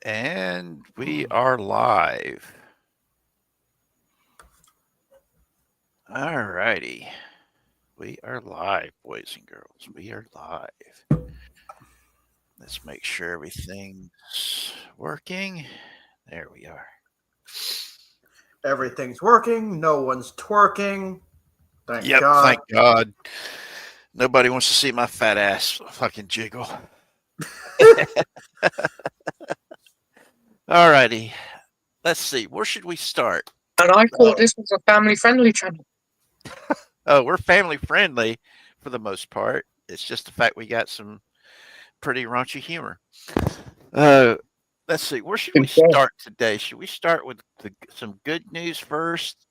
And we are live. All righty. We are live, boys and girls. We are live. Let's make sure everything's working. There we are. Everything's working. No one's twerking. Thank Yep, God. thank God. Nobody wants to see my fat ass fucking jiggle. All righty. Let's see. Where should we start? And I thought this was a family-friendly channel. Oh, we're family friendly for the most part. It's just the fact we got some pretty raunchy humor. Let's see. Where should we start today? Should we start with some good news first?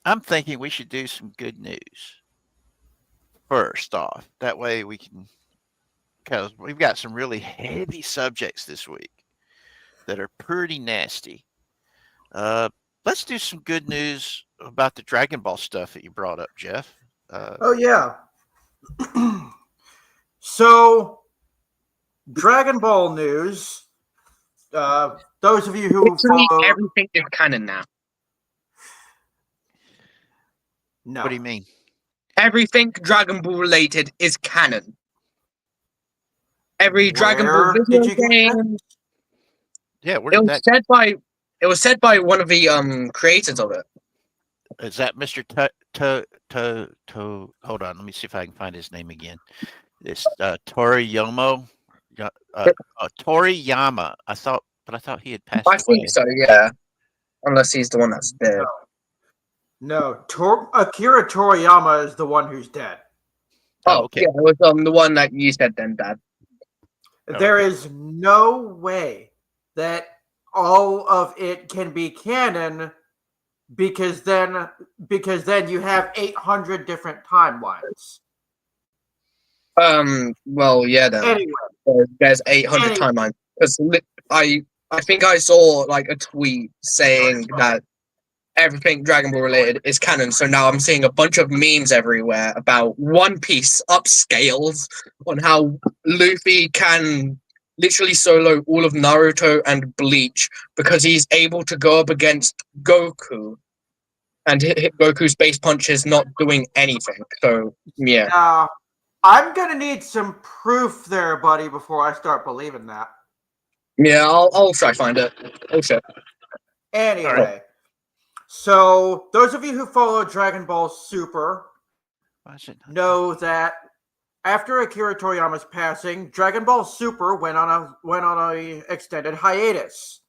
I'm thinking we should do some good news first off. That way we can, because we've got some really heavy subjects this week that are pretty nasty. Let's do some good news about the Dragon Ball stuff that you brought up, Jeff. Oh, yeah. So, Dragon Ball news. Those of you who follow... everything is canon now. No. What do you mean? Everything Dragon Ball related is canon. Every Dragon Ball video game. Yeah, where did that... It was said by one of the creators of it. Is that Mr. Hold on, let me see if I can find his name again. It's Toriyama. Toriyama. I thought he had passed away. I think so, yeah. Unless he's the one that's dead. No, Akira Toriyama is the one who's dead. Oh, okay. Yeah, it was the one that you said then, Dad. There is no way that all of it can be canon because then you have 800 different timelines. Well, yeah, then. Anyway. There's 800 timelines. Because I think I saw like a tweet saying that everything Dragon Ball related is canon. So now I'm seeing a bunch of memes everywhere about One Piece upscales on how Luffy can literally solo all of Naruto and Bleach because he's able to go up against Goku and hit Goku's base punches not doing anything. So, yeah. I'm going to need some proof there, buddy, before I start believing that. Yeah, I'll try to find it. Oh, shit. Anyway, so those of you who follow Dragon Ball Super know that after Akira Toriyama's passing, Dragon Ball Super went on a extended hiatus.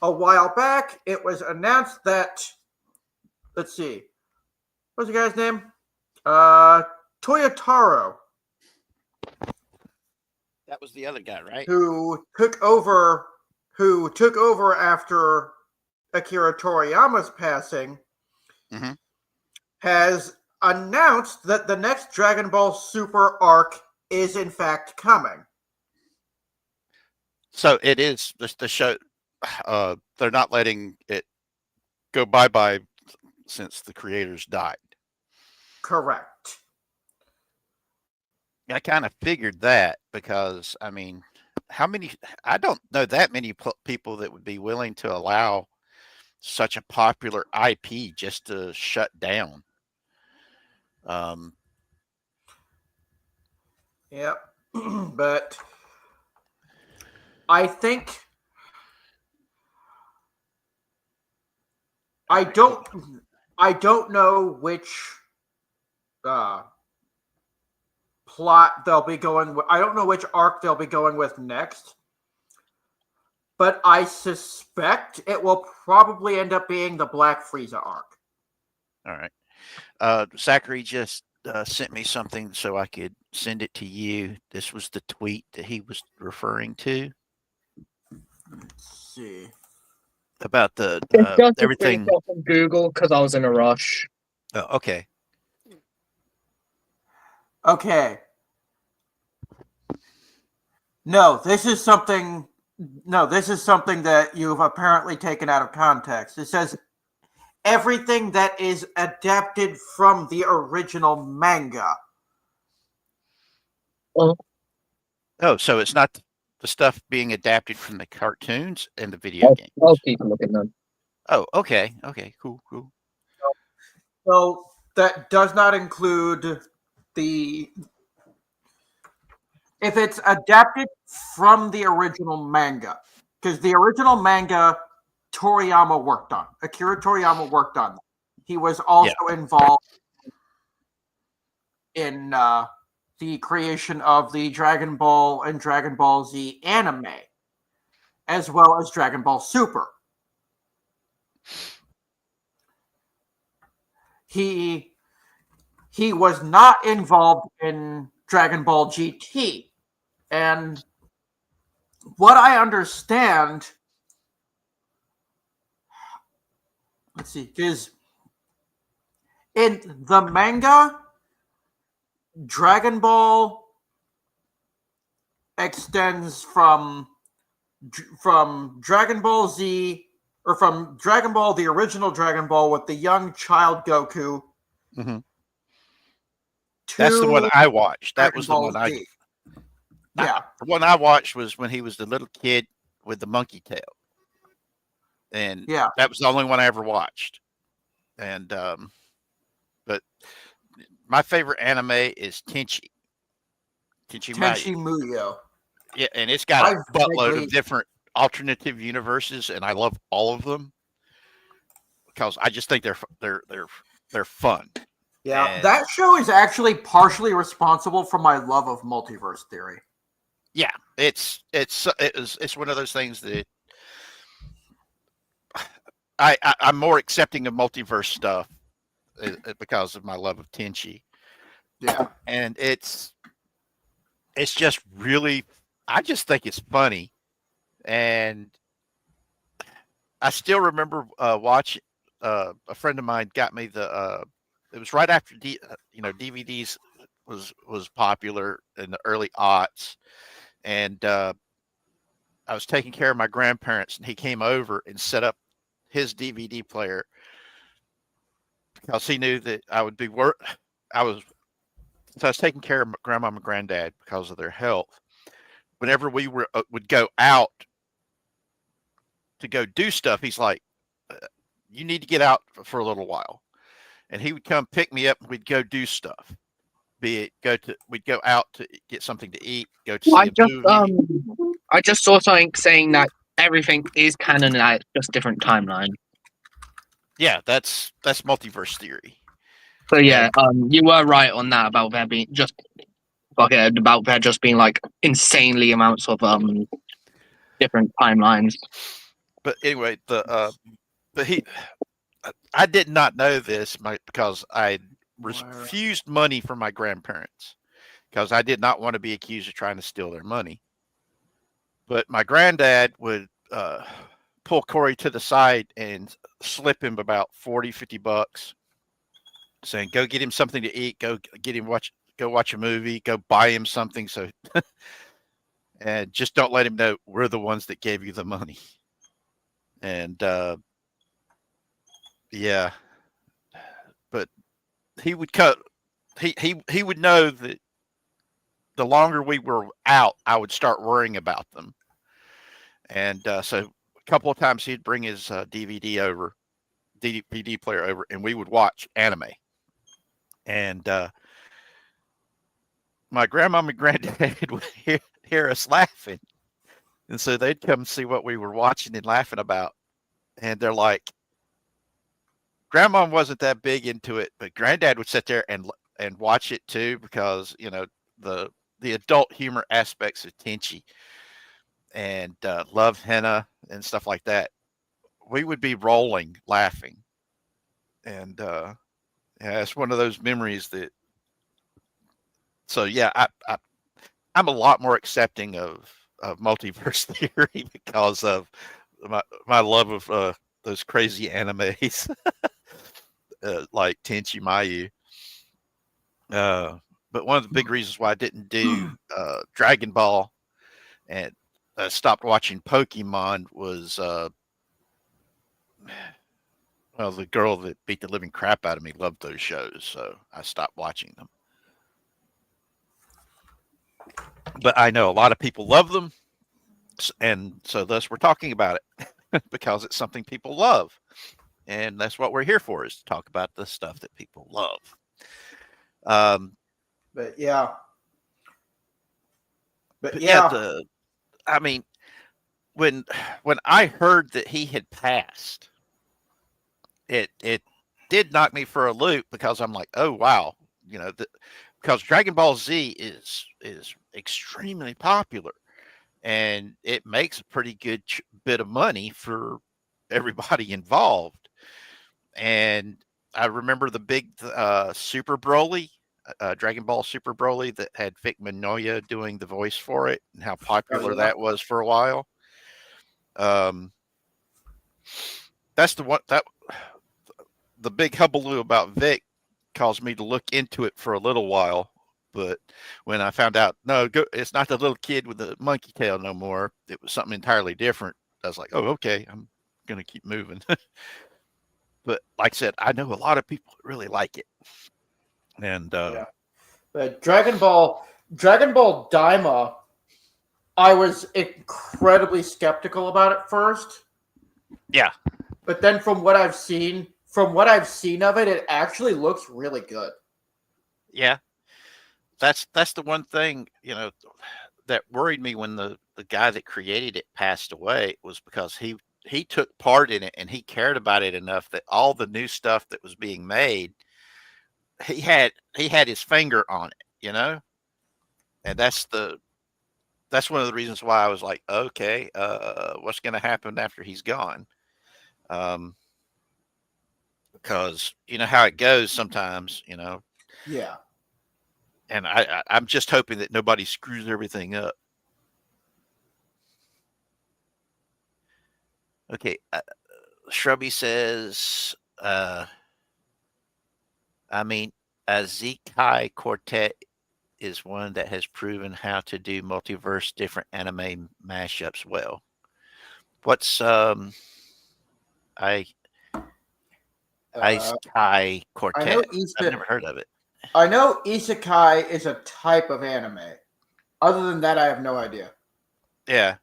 A while back, it was announced that, let's see, what's the guy's name? Toyotaro. That was the other guy, right? Who took over after Akira Toriyama's passing, has announced that the next Dragon Ball Super arc is in fact coming. So it is the show. They're not letting it go bye-bye since the creators died. Correct. I kind of figured that because, I mean, I don't know that many people that would be willing to allow such a popular IP just to shut down. Yep. But I think I don't know which plot they'll be going with. I don't know which arc they'll be going with next, but I suspect it will probably end up being the Black Frieza arc. All right. Zachary just sent me something so I could send it to you. This was the tweet that he was referring to. Let's see. About the everything from Google because I was in a rush. Oh, okay. Okay. No, this is something that you've apparently taken out of context. It says everything that is adapted from the original manga. Oh, so it's not the stuff being adapted from the cartoons and the video games. I'll keep looking then. Oh, okay, cool. So that does not include the if it's adapted from the original manga, because the original manga Toriyama worked on. Akira Toriyama worked on. He was also involved in the creation of the Dragon Ball and Dragon Ball Z anime, as well as Dragon Ball Super. He was not involved in Dragon Ball GT. And what I understand, let's see, because in the manga, Dragon Ball extends from Dragon Ball Z, or from Dragon Ball, the original Dragon Ball with the young child Goku. Mm-hmm. That's the one I watched. That was the one the one I watched was when he was the little kid with the monkey tail. And that was the only one I ever watched. And but my favorite anime is Tenchi Muyo. Yeah, and it's got a buttload of different alternative universes, and I love all of them because I just think they're fun. Yeah, and that show is actually partially responsible for my love of multiverse theory. Yeah, it's one of those things that I'm more accepting of multiverse stuff because of my love of Tenchi. Yeah, and it's just really, I just think it's funny, and I still remember watching. A friend of mine got me it was right after DVDs was popular in the early aughts, and I was taking care of my grandparents, and he came over and set up his DVD player because he knew that I would be I was taking care of my grandma and granddad because of their health. Whenever we would go out to go do stuff, he's like, "You need to get out for a little while," and he would come pick me up, and we'd go do stuff. We'd go out to get something to eat, go to see a movie. I just saw something saying that everything is canon and it's just different timeline. Yeah, that's multiverse theory. So yeah, you were right on that about there being about there just being like insanely amounts of different timelines. But anyway, I did not know this because I refused money from my grandparents because I did not want to be accused of trying to steal their money. But my granddad would pull Corey to the side and slip him about $40-$50, saying, "Go get him something to eat. Go watch a movie. Go buy him something." So, and just don't let him know we're the ones that gave you the money. And yeah, but he would cut. He would know that the longer we were out, I would start worrying about them. And so a couple of times he'd bring his DVD player over, and we would watch anime. And my grandmom and granddad would hear us laughing. And so they'd come see what we were watching and laughing about. And they're like, Grandmom wasn't that big into it, but Granddad would sit there and watch it too because, the adult humor aspects of Tenchi and Love Henna and stuff like that. We would be rolling laughing. And it's one of those memories that. So yeah, I'm a lot more accepting of multiverse theory because of my love of those crazy animes like Tenchi Mayu. But one of the big reasons why I didn't do Dragon Ball and stopped watching Pokemon was the girl that beat the living crap out of me loved those shows, so I stopped watching them. But I know a lot of people love them, And so thus we're talking about it because it's something people love. And that's what we're here for, is to talk about the stuff that people love. But yeah. I mean, when I heard that he had passed, it did knock me for a loop, because I'm like, oh wow, because Dragon Ball Z is extremely popular, and it makes a pretty good bit of money for everybody involved. And I remember the big Super Broly, Dragon Ball Super Broly, that had Vic Mignogna doing the voice for it, and how popular that was for a while. That's the big hullabaloo about Vic caused me to look into it for a little while. But when I found out, no, it's not the little kid with the monkey tail no more, it was something entirely different, I was like, oh, okay, I'm going to keep moving. But like I said, I know a lot of people really like it. And but Dragon Ball Daima, I was incredibly skeptical about it first. Yeah. But then from what I've seen of it, it actually looks really good. Yeah. That's the one thing, that worried me when the guy that created it passed away, was because he took part in it and he cared about it enough that all the new stuff that was being made, he had his finger on it, and that's one of the reasons why I was like, okay, what's going to happen after he's gone? Because you know how it goes sometimes, Yeah. And I'm just hoping that nobody screws everything up. Okay, Shrubby says, I mean, Azikai Quartet is one that has proven how to do multiverse different anime mashups well. What's Isekai Quartet? I've never heard of it. I know isekai is a type of anime. Other than that, I have no idea. Yeah.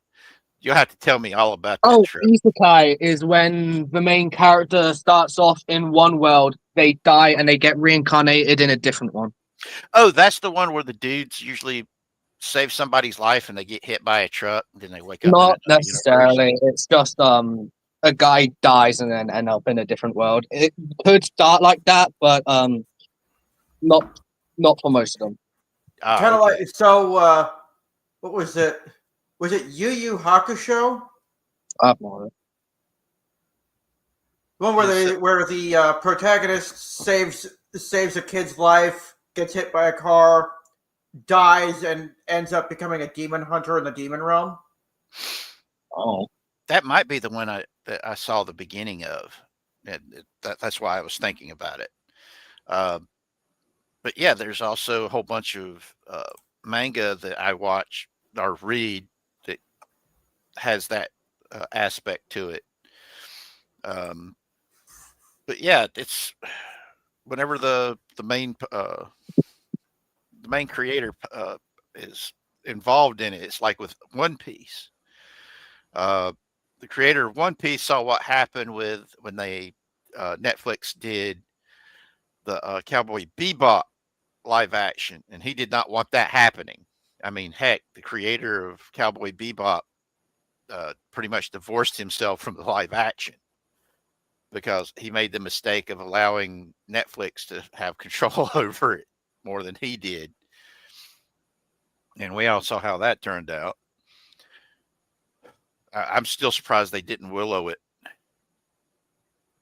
You'll have to tell me all about that. Oh, isekai is when the main character starts off in one world, they die, and they get reincarnated in a different one. Oh, that's the one where the dudes usually save somebody's life and they get hit by a truck, and then they wake up. Not necessarily. It's just a guy dies and then end up in a different world. It could start like that, but not for most of them. Kind of like, so what was it? Was it Yu Yu Hakusho? I have no idea. One where the protagonist saves a kid's life, gets hit by a car, dies, and ends up becoming a demon hunter in the demon realm. Oh, that might be the one that I saw the beginning of. That's why I was thinking about it. But yeah, there's also a whole bunch of manga that I watch or read that has that aspect to it. But yeah, it's whenever the main creator is involved in it, it's like with One Piece. The creator of One Piece saw what happened when they Netflix did the Cowboy Bebop live action, and he did not want that happening. I mean, heck, the creator of Cowboy Bebop pretty much divorced himself from the live action because he made the mistake of allowing Netflix to have control over it more than he did. And we all saw how that turned out. I'm still surprised they didn't willow it.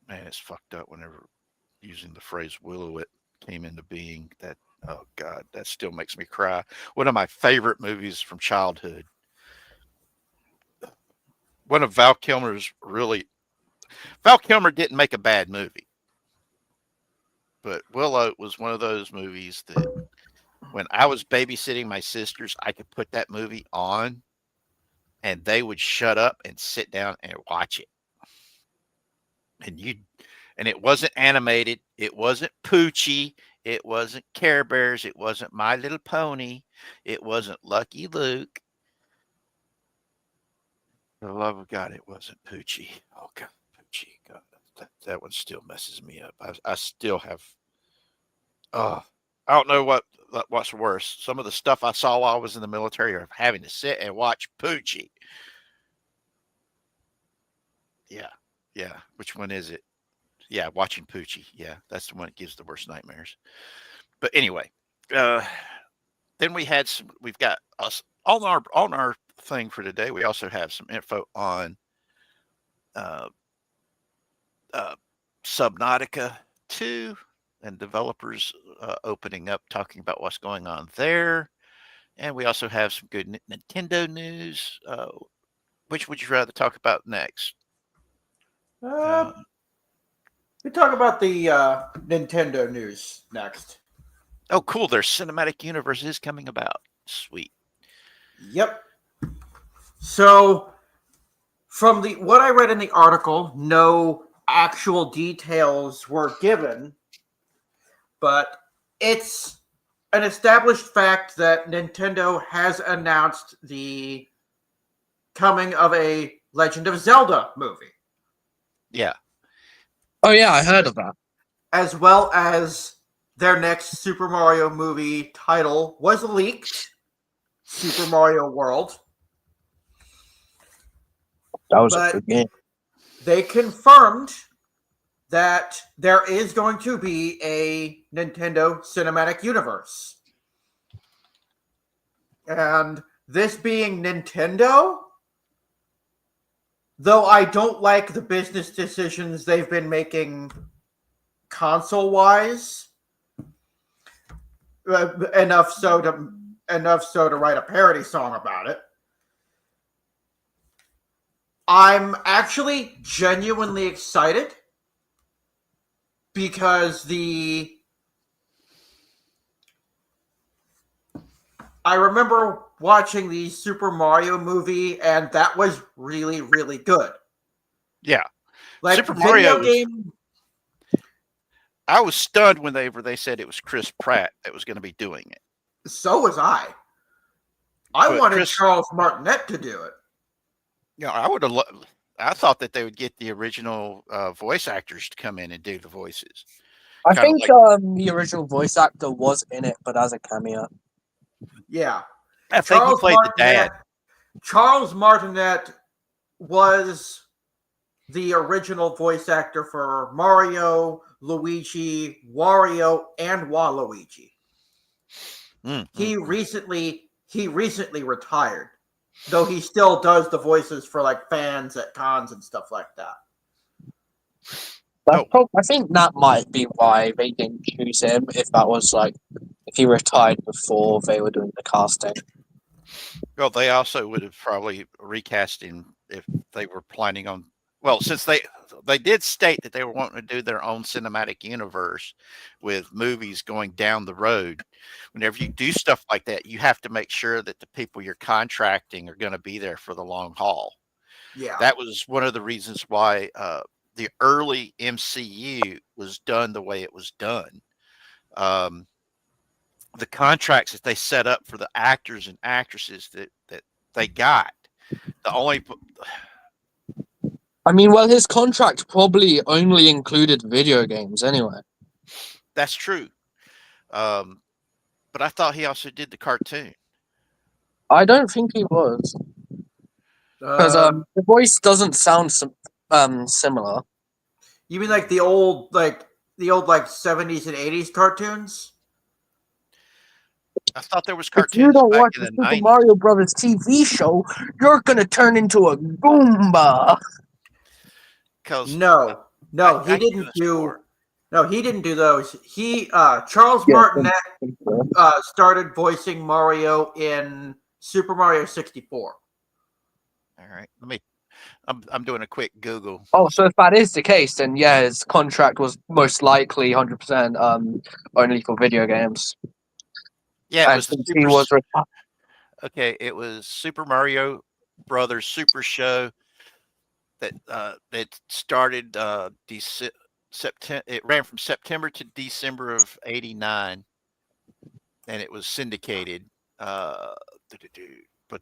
Man, it's fucked up whenever using the phrase willow it came into being. That, oh God, that still makes me cry. One of my favorite movies from childhood. One of Val Kilmer's Val Kilmer didn't make a bad movie, but Willow was one of those movies that when I was babysitting my sisters, I could put that movie on and they would shut up and sit down and watch it. And it wasn't animated. It wasn't Poochie. It wasn't Care Bears. It wasn't My Little Pony. It wasn't Lucky Luke. For the love of God, it wasn't Poochie. Oh God, Poochie. God, that one still messes me up. I still have. I don't know what's worse. Some of the stuff I saw while I was in the military, or having to sit and watch Poochie. Yeah. Which one is it? Yeah, watching Poochie. Yeah, that's the one that gives the worst nightmares. But anyway, then we've got us on our thing for today. We also have some info on uh, Subnautica 2 and developers opening up, talking about what's going on there. And we also have some good Nintendo news. Which would you rather talk about next? We talk about the Nintendo news next. Oh, cool. Their cinematic universe is coming about. Sweet. Yep. So, from what I read in the article, no actual details were given, but it's an established fact that Nintendo has announced the coming of a Legend of Zelda movie. Yeah. Oh yeah, I heard of that. As well as their next Super Mario movie title was leaked, Super Mario World. That was a good game. They confirmed that there is going to be a Nintendo Cinematic Universe. And this being Nintendo, though I don't like the business decisions they've been making console-wise, enough so to write a parody song about it. I'm actually genuinely excited because I remember watching the Super Mario movie, and that was really, really good. Yeah. Like Super Mario game. I was stunned when they said it was Chris Pratt that was going to be doing it. So was I. I wanted Charles Martinet to do it. Yeah, I would have. I thought that they would get the original voice actors to come in and do the voices. I think the original voice actor was in it, but as a cameo. Yeah, I think he played the dad. Charles Martinet was the original voice actor for Mario, Luigi, Wario, and Waluigi. He recently retired, though he still does the voices for like fans at cons and stuff like that. I think that might be why they didn't choose him. If he retired before they were doing the casting. Well, they also would have probably recast him if they were planning on. Well, since they did state that they were wanting to do their own cinematic universe with movies going down the road. Whenever you do stuff like that, you have to make sure that the people you're contracting are going to be there for the long haul. Yeah, that was one of the reasons why the early MCU was done the way it was done. The contracts that they set up for the actors and actresses that they got, the only. I mean, well, his contract probably only included video games anyway. That's true. But I thought he also did the cartoon. I don't think he was. Because the voice doesn't sound similar. You mean like the old 70s and 80s cartoons? I thought there was cartoons. If you don't back watch in the the Super 90s. Mario Brothers TV show, you're gonna turn into a Goomba. No, he didn't do. No, he didn't do those. Charles Martinet started voicing Mario in Super Mario 64. All right, I'm doing a quick Google. Oh, so if that is the case, then yeah, his contract was most likely 100% only for video games. Yeah, it was. Okay, it was Super Mario Brothers Super Show that started September. It ran from September to December of '89, and it was syndicated. But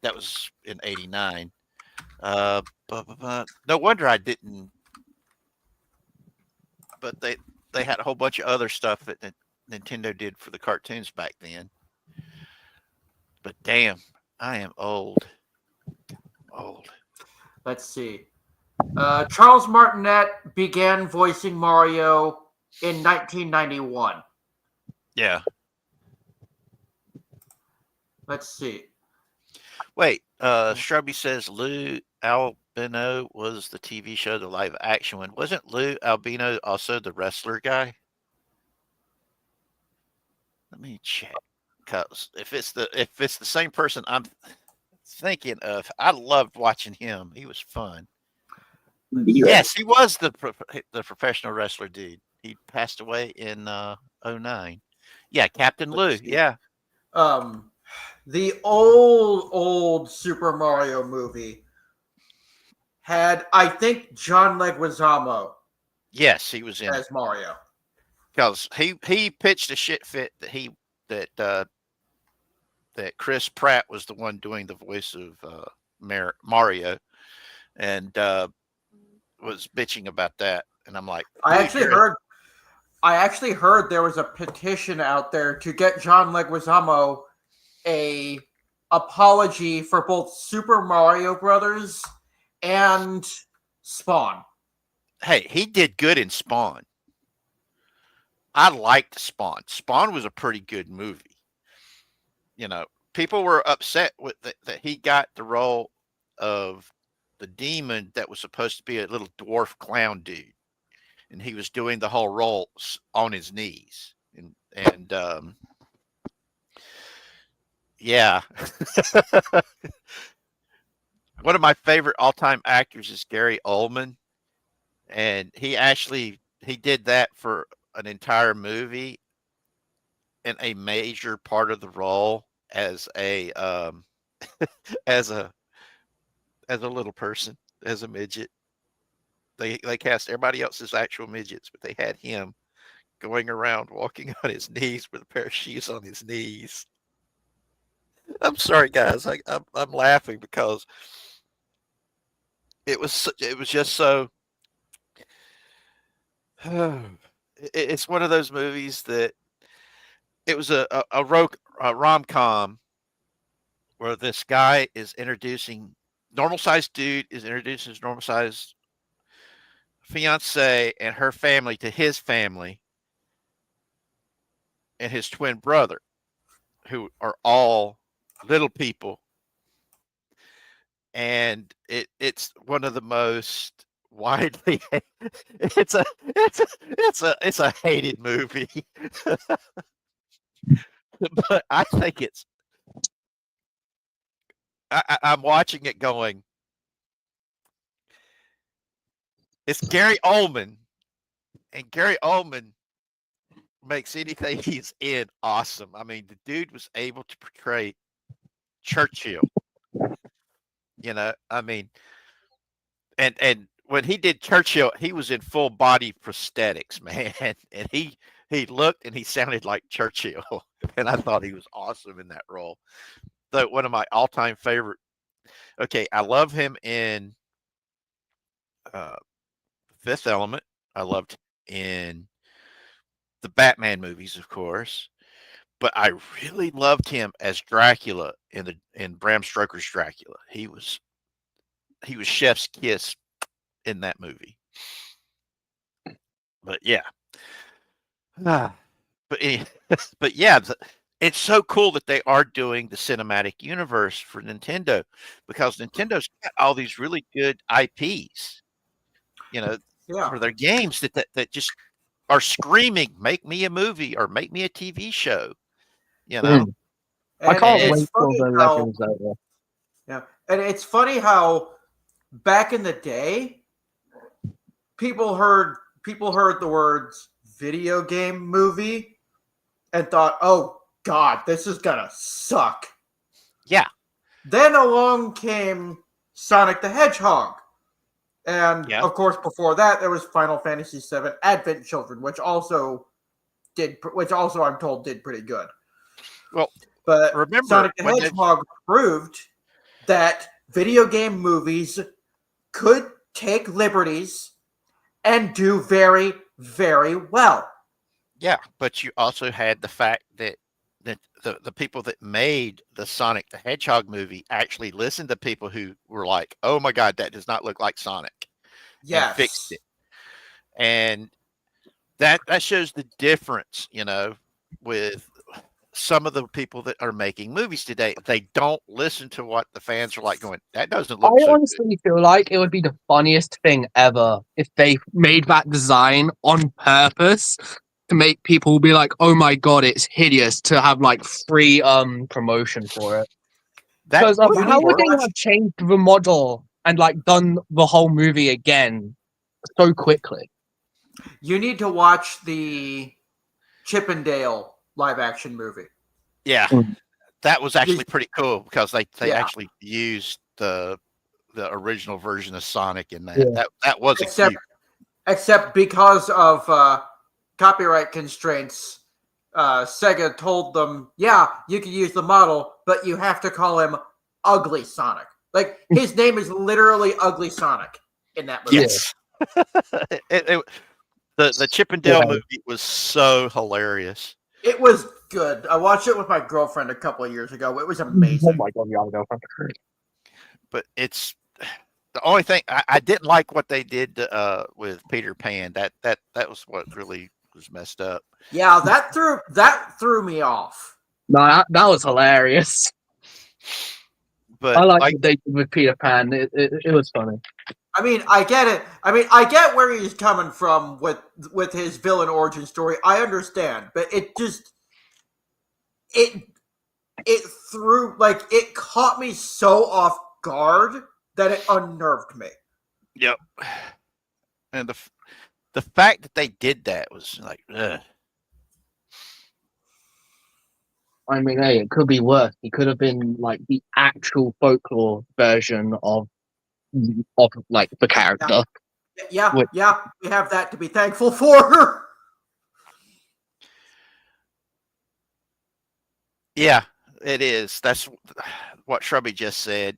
that was in '89. No wonder I didn't. But they had a whole bunch of other stuff that Nintendo did for the cartoons back then. But damn, I am old. Old. Let's see. Charles Martinet began voicing Mario in 1991. Yeah. Let's see. Wait, Shrubby says Lou Albino was the TV show, the live action one. Wasn't Lou Albino also the wrestler guy? Let me check. Cause if it's the same person I'm thinking of, I loved watching him. He was fun. Yes, he was the professional wrestler dude. He passed away in 2009. Yeah, Captain Lou. Yeah. The old Super Mario movie had, I think, John Leguizamo. Yes, he was in as Mario. Because he pitched a shit fit that Chris Pratt was the one doing the voice of Mario, and was bitching about that. And I'm like, I actually heard there was a petition out there to get John Leguizamo a apology for both Super Mario Brothers and Spawn. Hey, he did good in Spawn. I liked Spawn. Spawn was a pretty good movie. You know, people were upset with that he got the role of the demon that was supposed to be a little dwarf clown dude, and he was doing the whole role on his knees. And yeah. One of my favorite all-time actors is Gary Oldman, and he did that for an entire movie and a major part of the role as a as a little person, as a midget. They cast everybody else as actual midgets, but they had him going around walking on his knees with a pair of shoes on his knees. I'm sorry, guys. I'm laughing because it was just so. It's one of those movies that it was a rom-com where this guy is introducing normal sized dude is introducing his normal sized fiance and her family to his family and his twin brother, who are all little people. And it's one of the most widely it's a hated movie. But I think I'm watching it going, it's Gary Oldman, and Gary Oldman makes anything he's in awesome. I mean, the dude was able to portray Churchill. You know, I mean, and when he did Churchill, he was in full body prosthetics, man, and he looked and he sounded like Churchill, and I thought he was awesome in that role. Though one of my all-time favorite. Okay, I love him in Fifth Element. I loved in the Batman movies, of course, but I really loved him as Dracula in Bram Stoker's Dracula. He was chef's kiss in that movie. But yeah. But but yeah, it's so cool that they are doing the cinematic universe for Nintendo, because Nintendo's got all these really good IPs, you know, for their games that just are screaming, make me a movie or make me a TV show, you know. I can't wait for the Legends over. Yeah, and it's funny how back in the day, people heard the words video game movie and thought, oh God, this is gonna suck. Yeah. Then along came Sonic the Hedgehog. And of course, before that, there was Final Fantasy VII Advent Children, which also I'm told did pretty good. Well, but remember, Sonic the Hedgehog proved that video game movies could take liberties and do very, very well. Yeah, but you also had the fact that the people that made the Sonic the Hedgehog movie actually listened to people who were like, "Oh my God, that does not look like Sonic," and fixed Yes. it. And that shows the difference, with some of the people that are making movies today. They don't listen to what the fans are like going, that doesn't I look so good. honestly feel like it would be the funniest thing ever if they made that design on purpose to make people be like, "Oh my god, it's hideous!" To have like free promotion for it. That Because would how would work. they have changed the model and like done the whole movie again so quickly? You need to watch the Chippendale live action movie. Yeah. Mm. That was actually pretty cool because they Yeah. actually used the original version of Sonic in that. Yeah. That was Except, cute. except because of copyright constraints, Sega told them, "Yeah, you can use the model, but you have to call him Ugly Sonic." Like his name is literally Ugly Sonic in that movie. Yes. The Chippendale movie was so hilarious. It was good. I watched it with my girlfriend a couple of years ago. It was Oh amazing. my god, y'all go. But it's the only thing I didn't like what they did with Peter Pan. That was what really was messed up. Yeah, that threw me off. No, that was hilarious. But I like what they did with Peter Pan. It was funny. I mean, I get it. I mean, I get where he's coming from with his villain origin story. I understand, but it threw, like, it caught me so off guard that it unnerved me. Yep. And the fact that they did that was like, ugh. I mean, hey, it could be worse. He could have been like the actual folklore version of like the character. Yeah, we have that to be thankful for. Yeah, it is. That's what Shrubby just said.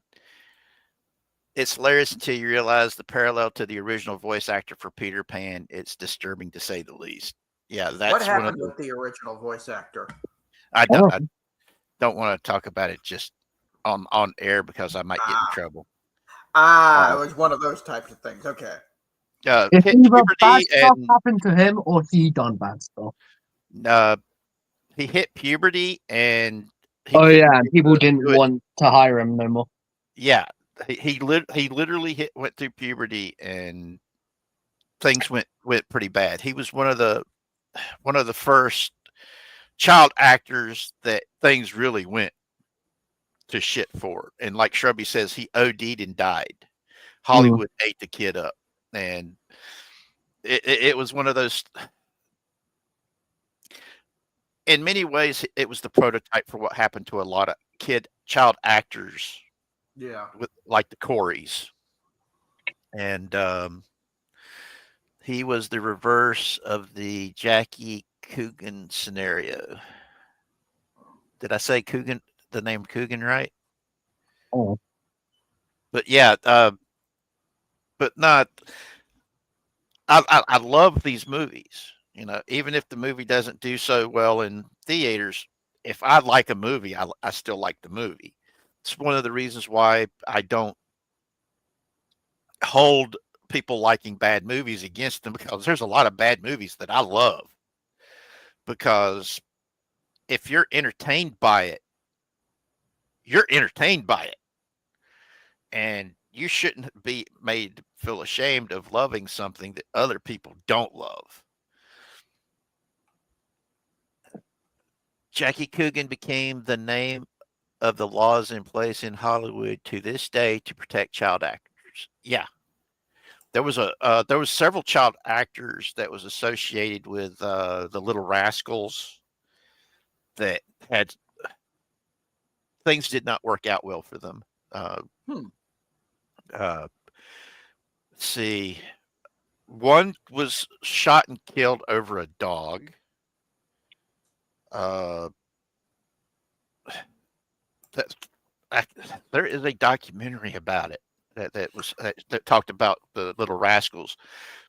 It's hilarious until you realize the parallel to the original voice actor for Peter Pan. It's disturbing to say the least. Yeah, that's what happened with the original voice actor. I don't want to talk about it just on air because I might get in trouble. It was one of those types of things. Okay. If either bad stuff happened to him or he done bad stuff. He hit puberty and people didn't want to hire him no more. Yeah, he literally went through puberty and things went pretty bad. He was one of the first child actors that things really went to shit for. And like Shrubby says, he OD'd and died. Hollywood ate the kid up, and it was one of those. In many ways, it was the prototype for what happened to a lot of child actors. Yeah, with like the Coreys, and he was the reverse of the Jackie Coogan scenario. Did I say Coogan? The name Coogan, right? Oh, but yeah, but not. I love these movies. Even if the movie doesn't do so well in theaters, if I like a movie, I still like the movie. It's one of the reasons why I don't hold people liking bad movies against them, because there's a lot of bad movies that I love. Because if you're entertained by it, you're entertained by it. And you shouldn't be made to feel ashamed of loving something that other people don't love. Jackie Coogan became the name of the laws in place in Hollywood to this day to protect child actors. Yeah. There was several child actors that was associated with the Little Rascals that had things did not work out well for them. Let's see. One was shot and killed over a dog. there is a documentary about it that talked about the Little Rascals,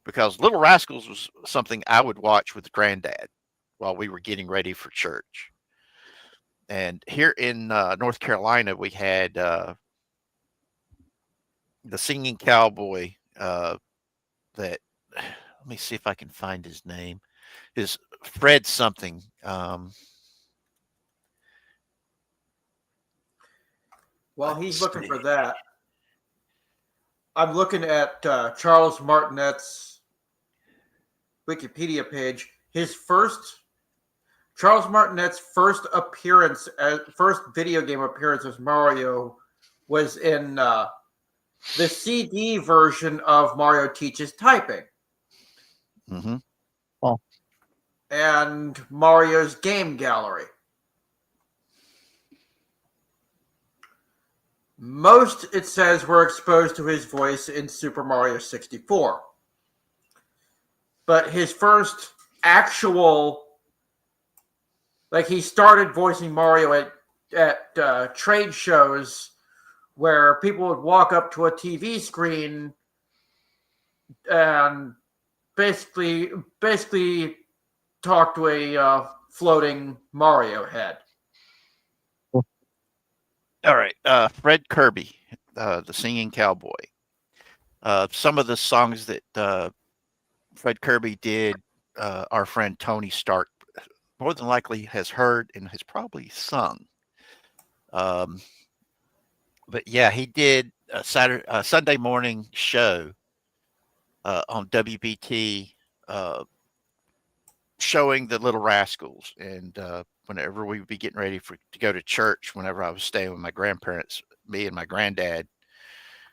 because Little Rascals was something I would watch with Granddad while we were getting ready for church. And here in North Carolina, we had the singing cowboy that, let me see if I can find his name. Is Fred something. While he's looking for that, I'm looking at Charles Martinet's Wikipedia page. Charles Martinet's first video game appearance as Mario was in the CD version of Mario Teaches Typing. Mm-hmm. Oh. And Mario's Game Gallery. Most, it says, were exposed to his voice in Super Mario 64. But his first actual, like, he started voicing Mario at trade shows where people would walk up to a TV screen and basically talk to a floating Mario head. All right, Fred Kirby, the singing cowboy. Some of the songs that Fred Kirby did, our friend Tony Stark more than likely has heard and has probably sung. But yeah, he did a Sunday morning show on WBT showing the Little Rascals. And whenever we would be getting ready to go to church, whenever I was staying with my grandparents, me and my granddad,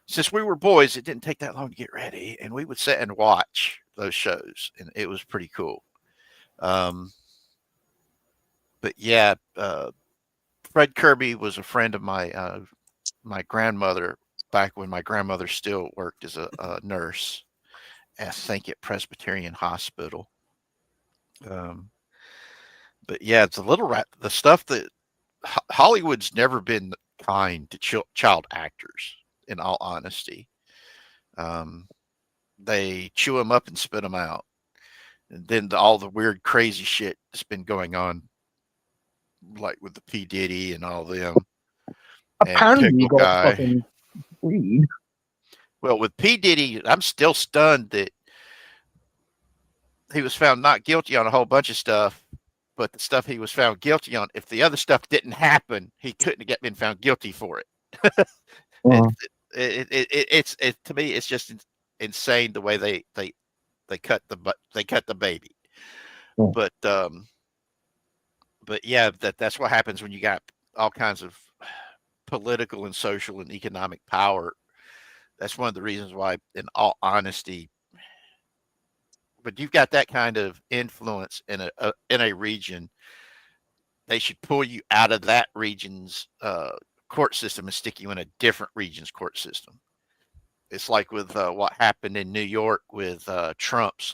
since we were boys, it didn't take that long to get ready, and we would sit and watch those shows, and it was pretty cool. But yeah, Fred Kirby was a friend of my my grandmother back when my grandmother still worked as a nurse, I think at Presbyterian Hospital. But yeah, it's the stuff that Hollywood's never been kind to child actors. In all honesty, they chew them up and spit them out, and then all the weird, crazy shit that's been going on, like with the P. Diddy and all them. Apparently, you got fucking weed. Well, with P. Diddy, I'm still stunned that he was found not guilty on a whole bunch of stuff, but the stuff he was found guilty on, if the other stuff didn't happen, he couldn't have been found guilty for it. It's to me, it's just insane the way they cut the baby. But yeah, that's what happens when you got all kinds of political and social and economic power. That's one of the reasons why, in all honesty, but you've got that kind of influence in a region, they should pull you out of that region's court system and stick you in a different region's court system. It's like with what happened in New York with Trump's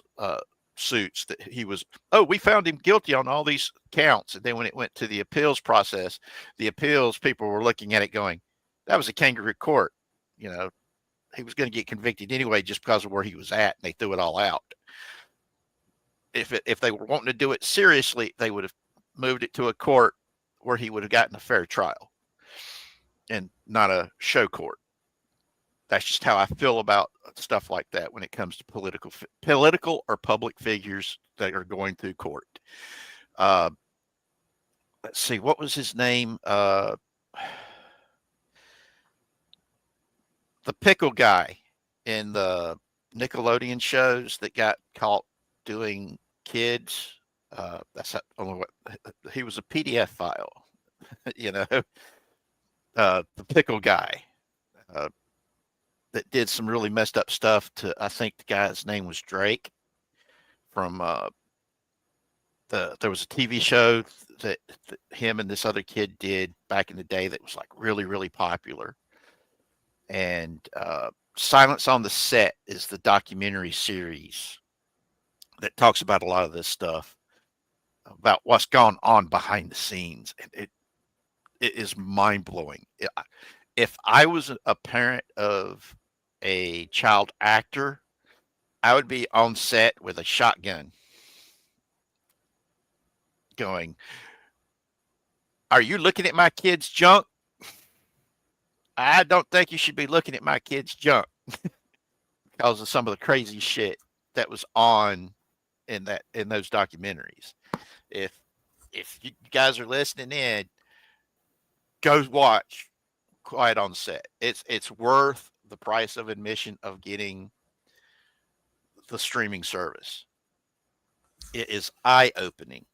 suits, that we found him guilty on all these counts. And then when it went to the appeals process, the appeals people were looking at it going, that was a kangaroo court. You know, he was going to get convicted anyway just because of where he was at, and they threw it all out. If they were wanting to do it seriously, they would have moved it to a court where he would have gotten a fair trial and not a show court. That's just how I feel about stuff like that when it comes to political or public figures that are going through court. Let's see, what was his name? The pickle guy in the Nickelodeon shows that got caught doing kids. That's only what he was, a PDF file, you know. The pickle guy that did some really messed up stuff to, I think the guy's name was Drake from there was a TV show that him and this other kid did back in the day that was like really, really popular. And Silence on the Set is the documentary series that talks about a lot of this stuff, about what's gone on behind the scenes. And it is mind blowing. if I was a parent of a child actor, I would be on set with a shotgun going, "Are you looking at my kid's junk? I don't think you should be looking at my kid's junk," because of some of the crazy shit that was on in those documentaries. If you guys are listening in, go watch Quiet on Set. It's worth the price of admission of getting the streaming service. It is eye-opening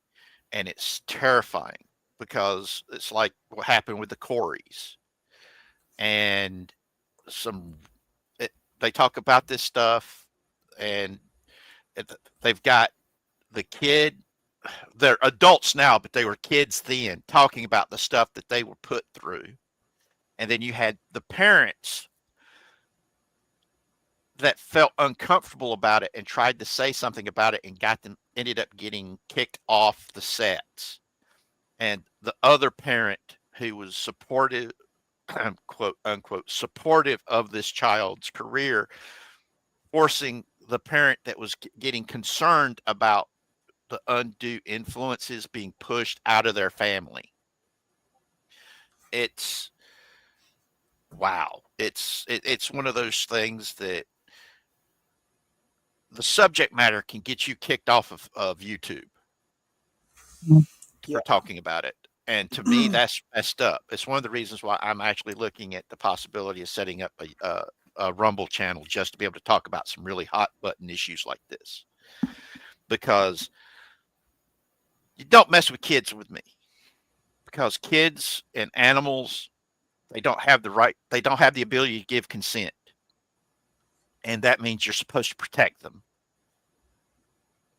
and it's terrifying because it's like what happened with the Coreys. And they talk about this stuff, and they've got the kid. They're adults now, but they were kids then, talking about the stuff that they were put through. And then you had the parents that felt uncomfortable about it and tried to say something about it and ended up getting kicked off the sets. And the other parent who was supportive, quote unquote, supportive of this child's career, forcing the parent that was getting concerned about the undue influences being pushed out of their family. It's wow. It's one of those things that the subject matter can get you kicked off of YouTube for talking about it. And to me, that's messed up. It's one of the reasons why I'm actually looking at the possibility of setting up a Rumble channel just to be able to talk about some really hot button issues like this. Because you don't mess with kids with me. Because kids and animals, they don't have the ability to give consent. And that means you're supposed to protect them.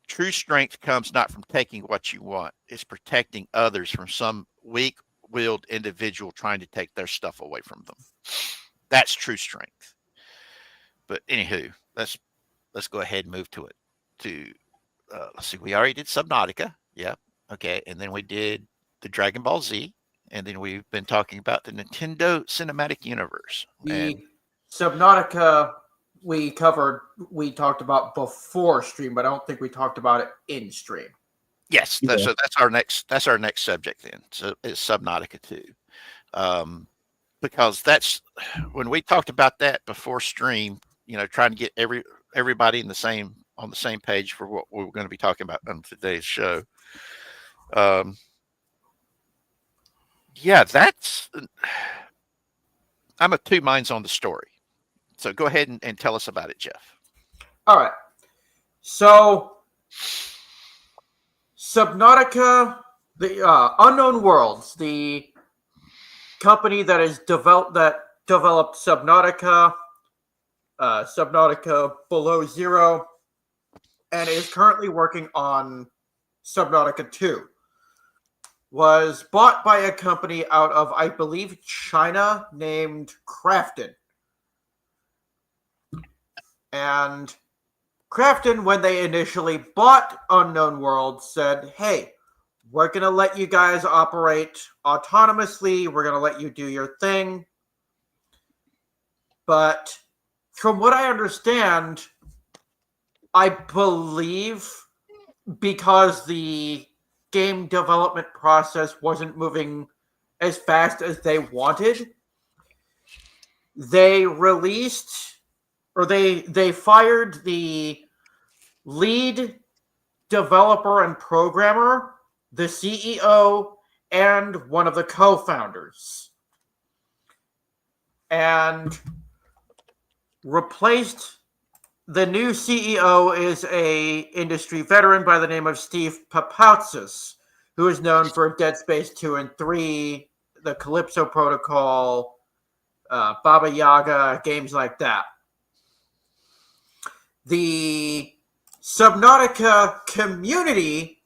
True strength comes not from taking what you want. It's protecting others from some weak-willed individual trying to take their stuff away from them. That's true strength. But anywho, let's go ahead and move to it. Let's see, we already did Subnautica. Yeah. Okay. And then we did the Dragon Ball Z. And then we've been talking about the Nintendo Cinematic Universe. Subnautica we talked about before stream, but I don't think we talked about it in stream. Yes, so that's our next subject then. So it's Subnautica 2. Because that's when we talked about that before stream, trying to get everybody on the same page for what we were going to be talking about on today's show. Yeah, I'm of two minds on the story. So go ahead and tell us about it, Jeff. All right. So Subnautica, the Unknown Worlds, the company that developed Subnautica, Subnautica Below Zero, and is currently working on Subnautica 2, was bought by a company out of, I believe, China named Krafton. And Krafton, when they initially bought Unknown Worlds, said, hey, we're going to let you guys operate autonomously. We're going to let you do your thing. But from what I understand, I believe because the game development process wasn't moving as fast as they wanted, they released, or they fired the lead developer and programmer, the CEO, and one of the co-founders, and replaced. The new CEO is a industry veteran by the name of Steve Papoutsis, who is known for Dead Space 2 and 3, the Calypso Protocol, Baba Yaga, games like that. The Subnautica community,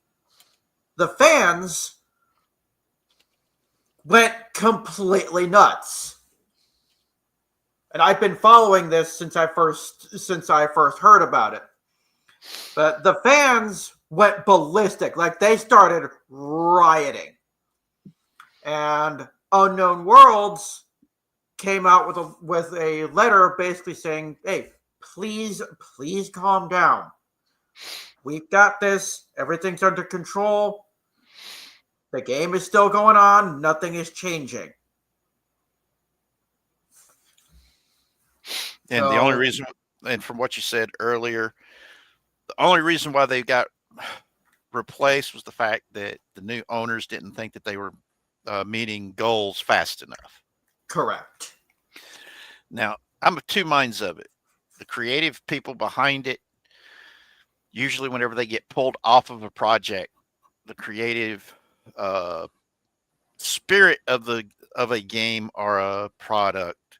the fans, went completely nuts. And I've been following this since I first heard about it. But the fans went ballistic. Like, they started rioting. And Unknown Worlds came out with a letter basically saying, "Hey, please calm down. We've got this. Everything's under control. The game is still going on. Nothing is changing." And the only reason, and from what you said earlier, the only reason why they got replaced was the fact that the new owners didn't think that they were meeting goals fast enough. Correct. Now, I'm of two minds of it. The creative people behind it, usually whenever they get pulled off of a project, the creative spirit of a game or a product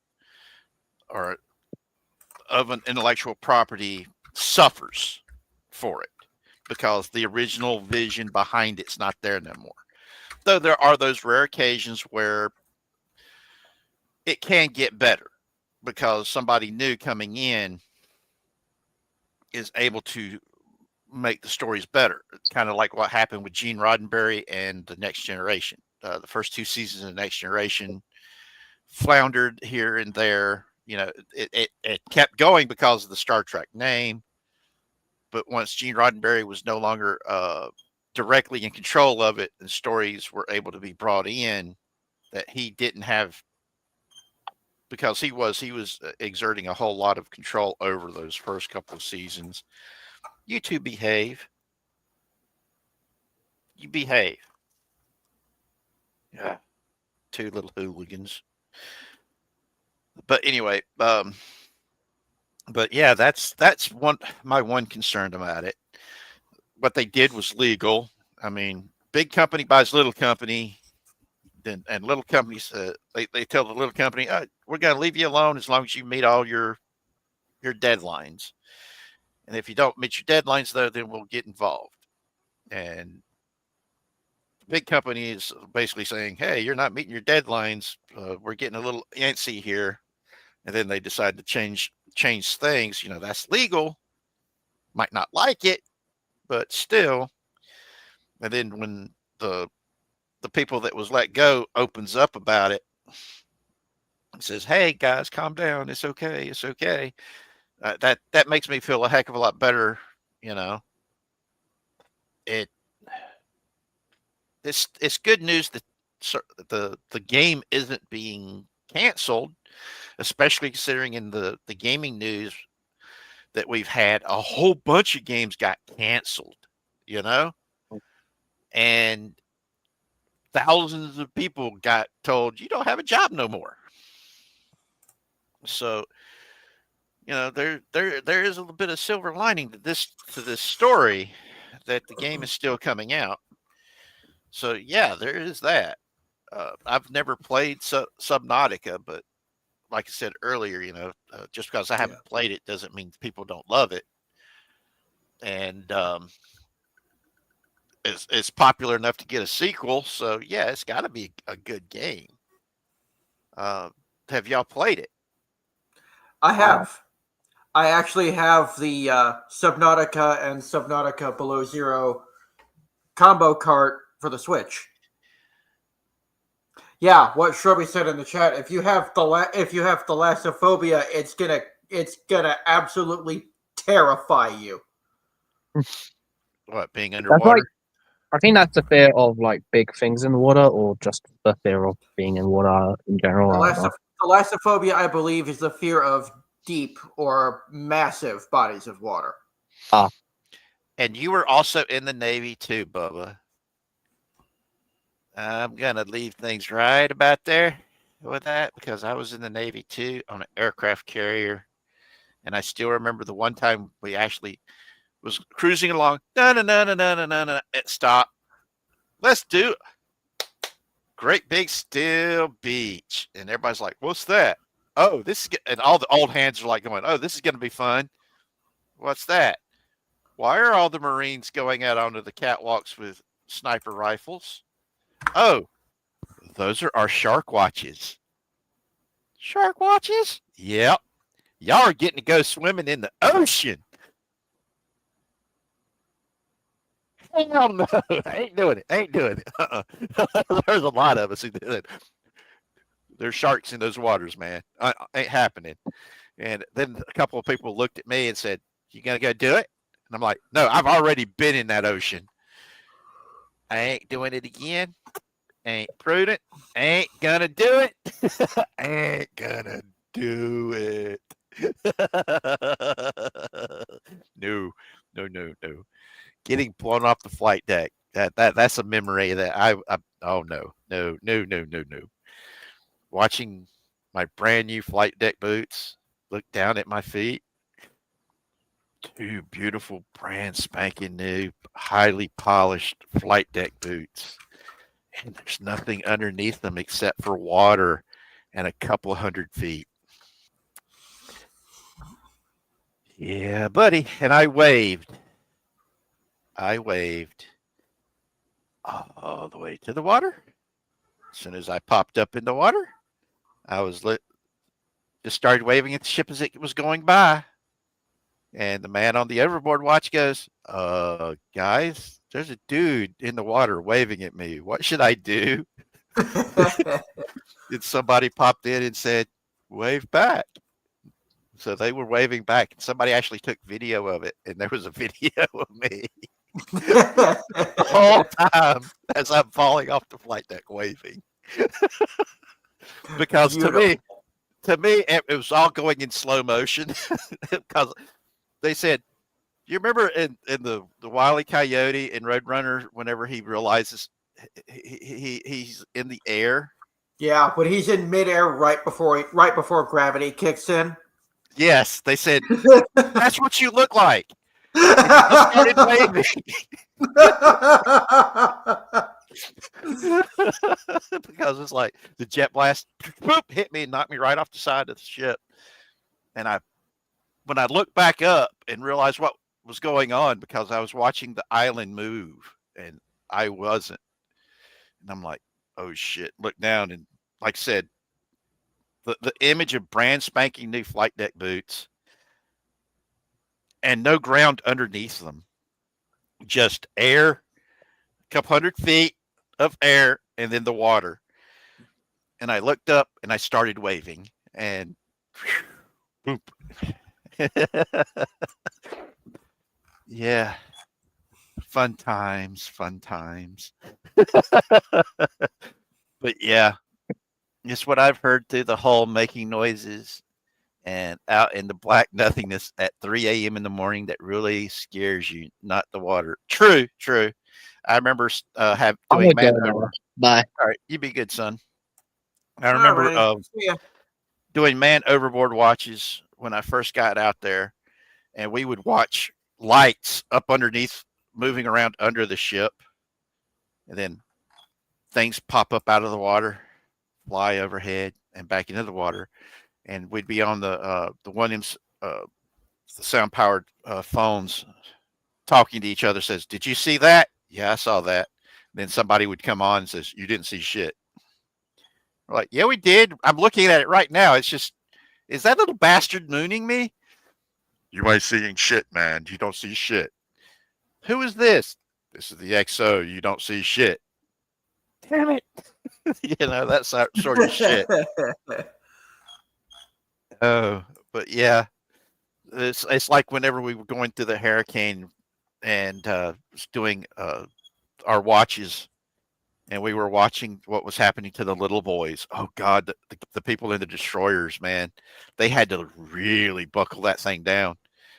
or of an intellectual property suffers for it because the original vision behind it's not there no more. Though there are those rare occasions where it can get better because somebody new coming in is able to make the stories better. It's kind of like what happened with Gene Roddenberry and the Next Generation. The first two seasons of the Next Generation floundered here and there. You know, it kept going because of the Star Trek name. But once Gene Roddenberry was no longer directly in control of it, and stories were able to be brought in that he didn't have, because he was exerting a whole lot of control over those first couple of seasons. You two behave. You behave. Yeah. Two little hooligans. But anyway, but yeah, that's my one concern about it. What they did was legal. I mean, big company buys little company, and little companies they tell the little company, we're going to leave you alone as long as you meet all your deadlines. And if you don't meet your deadlines, though, then we'll get involved. And the big company is basically saying, hey, you're not meeting your deadlines. We're getting a little antsy here. And then they decide to change things. You know, that's legal. Might not like it, but still. And then when the people that was let go opens up about it and says, hey, guys, calm down. It's okay. It's okay. That makes me feel a heck of a lot better. You know, it's good news that the game isn't being canceled, especially considering in the gaming news that we've had a whole bunch of games got canceled, you know, and thousands of people got told you don't have a job no more. So, you know, there is a little bit of silver lining to this story, that the game is still coming out. So yeah, there is that. I've never played Subnautica, but like I said earlier, you know, just because I haven't played it doesn't mean people don't love it. And it's popular enough to get a sequel, so yeah, it's got to be a good game. Have y'all played it? I have. I actually have the Subnautica and Subnautica Below Zero combo cart for the Switch. Yeah, what Shrubby said in the chat. If you have thalassophobia, it's gonna absolutely terrify you. What, being underwater? I think that's the fear of like big things in the water, or just the fear of being in water in general. Thalassophobia, I believe, is the fear of deep or massive bodies of water. And you were also in the Navy too, Bubba. I'm going to leave things right about there with that, because I was in the Navy too on an aircraft carrier. And I still remember the one time we actually was cruising along. It stopped. Let's do it. Great big still beach. And everybody's like, what's that? Oh, this is, and all the old hands are like going, oh, this is going to be fun. What's that? Why are all the Marines going out onto the catwalks with sniper rifles? Oh, those are our shark watches. Shark watches? Yep. Y'all are getting to go swimming in the ocean. Hell no. I ain't doing it. There's a lot of us who do it. There's sharks in those waters, man. Ain't happening. And then a couple of people looked at me and said, "You gonna go do it?" And I'm like, "No, I've already been in that ocean. I ain't doing it again. Ain't prudent. Ain't gonna do it. Ain't gonna do it." No, no, no, no. Getting blown off the flight deck. That's a memory that I oh no. Watching my brand new flight deck boots, look down at my feet. Two beautiful, brand spanking new, highly polished flight deck boots. And there's nothing underneath them except for water and a couple 100 feet. Yeah, buddy. And I waved. All the way to the water. As soon as I popped up in the water, I was just started waving at the ship as it was going by. And the man on the overboard watch goes, guys, there's a dude in the water waving at me. What should I do?" And somebody popped in and said, "Wave back." So they were waving back, and somebody actually took video of it, and there was a video of me the whole time as I'm falling off the flight deck waving. Because to me, it was all going in slow motion. Because they said, you remember in the Wile E. Coyote in Roadrunner, whenever he realizes he's in the air? Yeah, but he's in midair right before gravity kicks in. Yes, they said, "That's what you look like." And I started waving. Because it's like the jet blast hit me and knocked me right off the side of the ship. And when I looked back up and realized what was going on, because I was watching the island move and I wasn't. And I'm like, oh shit, look down. And like I said, the image of brand spanking new flight deck boots and no ground underneath them, just air, a couple 100 feet of air, and then the water. And I looked up and I started waving, and boop. Yeah, fun times. But yeah, it's what I've heard through the hull making noises and out in the black nothingness at 3 a.m. in the morning that really scares you, not the water. True. I remember doing man over. Bye. All right, you be good, son. I remember doing man overboard watches when I first got out there, and we would watch lights up underneath moving around under the ship, and then things pop up out of the water, fly overhead and back into the water, and we'd be on the sound powered phones talking to each other. Says, "Did you see that?" "Yeah, I saw that." Then somebody would come on and says, "You didn't see shit." We're like, "Yeah, we did. I'm looking at it right now. It's just, is that little bastard mooning me?" "You ain't seeing shit, man. You don't see shit." "Who is this?" "This is the XO. You don't see shit." Damn it. That sort of shit. Oh, but yeah, it's like whenever we were going through the hurricane and doing our watches, and we were watching what was happening to the little boys. Oh God, the people in the destroyers, man, they had to really buckle that thing down.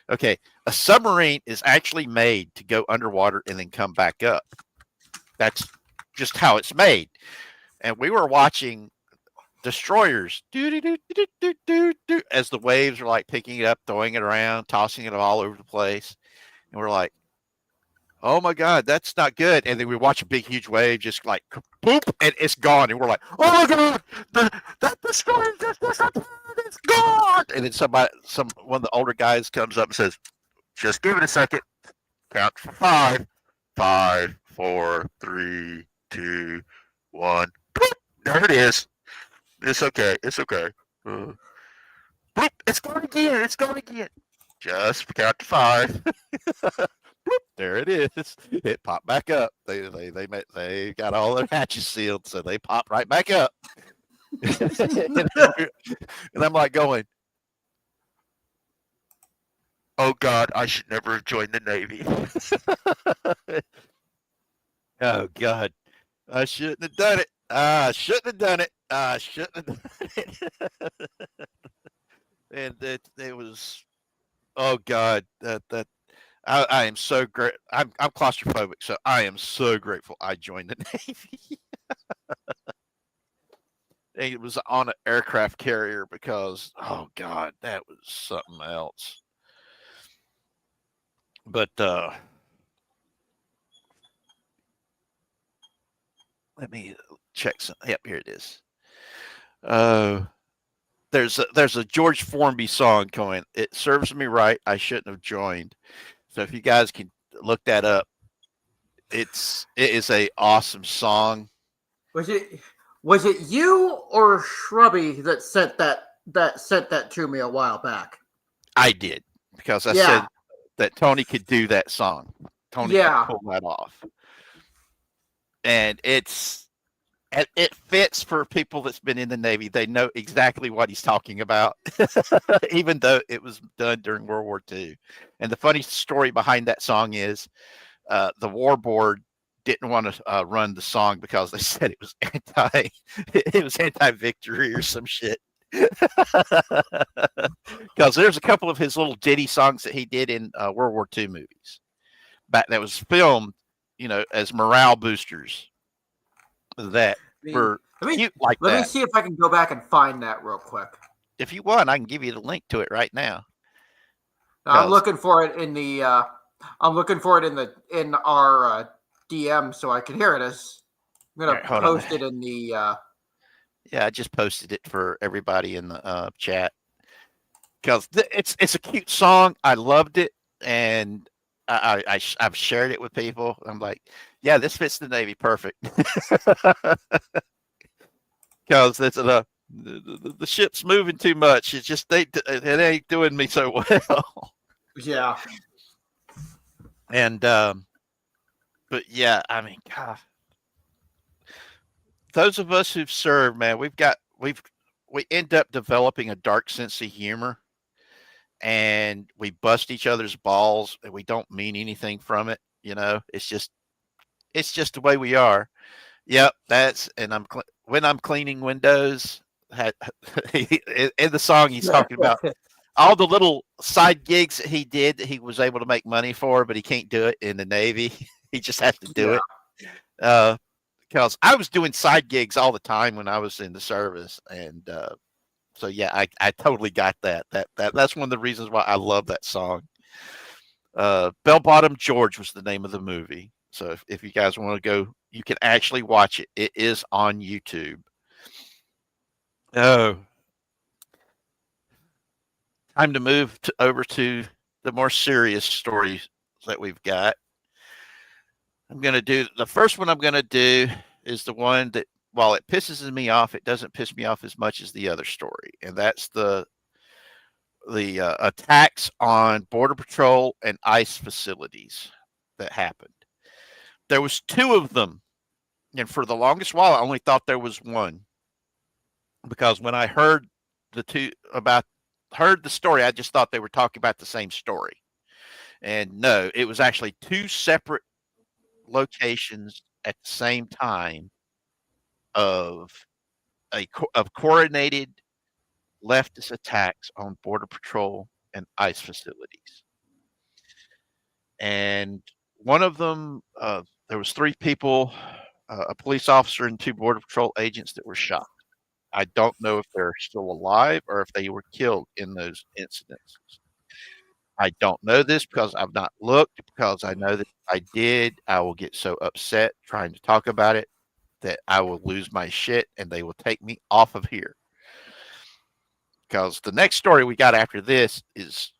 Okay, a submarine is actually made to go underwater and then come back up. That's just how it's made. And we were watching destroyers as the waves are like picking it up, throwing it around, tossing it all over the place. And we're like, oh my God, that's not good. And then we watch a big, huge wave just like boop, and it's gone. And we're like, oh my God, that destroyer just disappeared. It's gone. And then one of the older guys comes up and says, just give it a second. Count for 5. 5, 4, 3, 2, 1. Boop, there it is. It's okay. Boop, it's going again. Just count to 5. Boop, there it is. It popped back up. They got all their hatches sealed, so they popped right back up. and I'm like going, oh God, I should never have joined the Navy. Oh God, I shouldn't have done it. I shouldn't have done it. I shouldn't have done it. And it was, oh God, that I am so great. I'm claustrophobic, so I am so grateful I joined the Navy. And it was on an aircraft carrier because, oh God, that was something else. But let me check some. Yep, here it is. There's a George Formby song going. It serves me right. I shouldn't have joined. So if you guys can look that up, it is a awesome song. Was it you or Shrubby that sent that to me a while back? I did, because I said that Tony could do that song. Tony could pull that off. And it fits for people that's been in the Navy. They know exactly what he's talking about, even though it was done during World War II. And the funny story behind that song is the War Board didn't want to run the song because they said it was anti-victory or some shit. Because there's a couple of his little ditty songs that he did in World War II movies that was filmed, as morale boosters that were cute like that. Let me see if I can go back and find that real quick. If you want, I can give you the link to it right now. I'm looking for it in the in our DM so I can hear it. I'm gonna post it in the. Yeah, I just posted it for everybody in the chat because it's a cute song. I loved it, and I've shared it with people. I'm like, yeah, this fits the Navy perfect because it's the ship's moving too much. It's just it ain't doing me so well. Yeah. And but yeah, I mean, God, those of us who've served, man, we end up developing a dark sense of humor, and we bust each other's balls, and we don't mean anything from it. It's just the way we are. Yep, when I'm cleaning windows. In the song, he's talking about all the little side gigs that he did that he was able to make money for, but he can't do it in the Navy. He just has to do it. Because I was doing side gigs all the time when I was in the service. And so, yeah, I totally got that. That's one of the reasons why I love that song. Bell Bottom George was the name of the movie. So if you guys want to go, you can actually watch it. It is on YouTube. Oh, time to move over to the more serious stories that we've got. The first one I'm going to do is the one that, while it pisses me off, it doesn't piss me off as much as the other story. And that's the attacks on Border Patrol and ICE facilities that happened. There was 2 of them. And for the longest while, I only thought there was one. Because when I heard the story, I just thought they were talking about the same story. And no, it was actually 2 separate locations at the same time of coordinated leftist attacks on Border Patrol and ICE facilities. And one of them, there was 3 people, a police officer and 2 Border Patrol agents that were shot. I don't know if they're still alive or if they were killed in those incidents. I don't know this because I've not looked, because I know that if I did, I will get so upset trying to talk about it that I will lose my shit and they will take me off of here. Because the next story we got after this is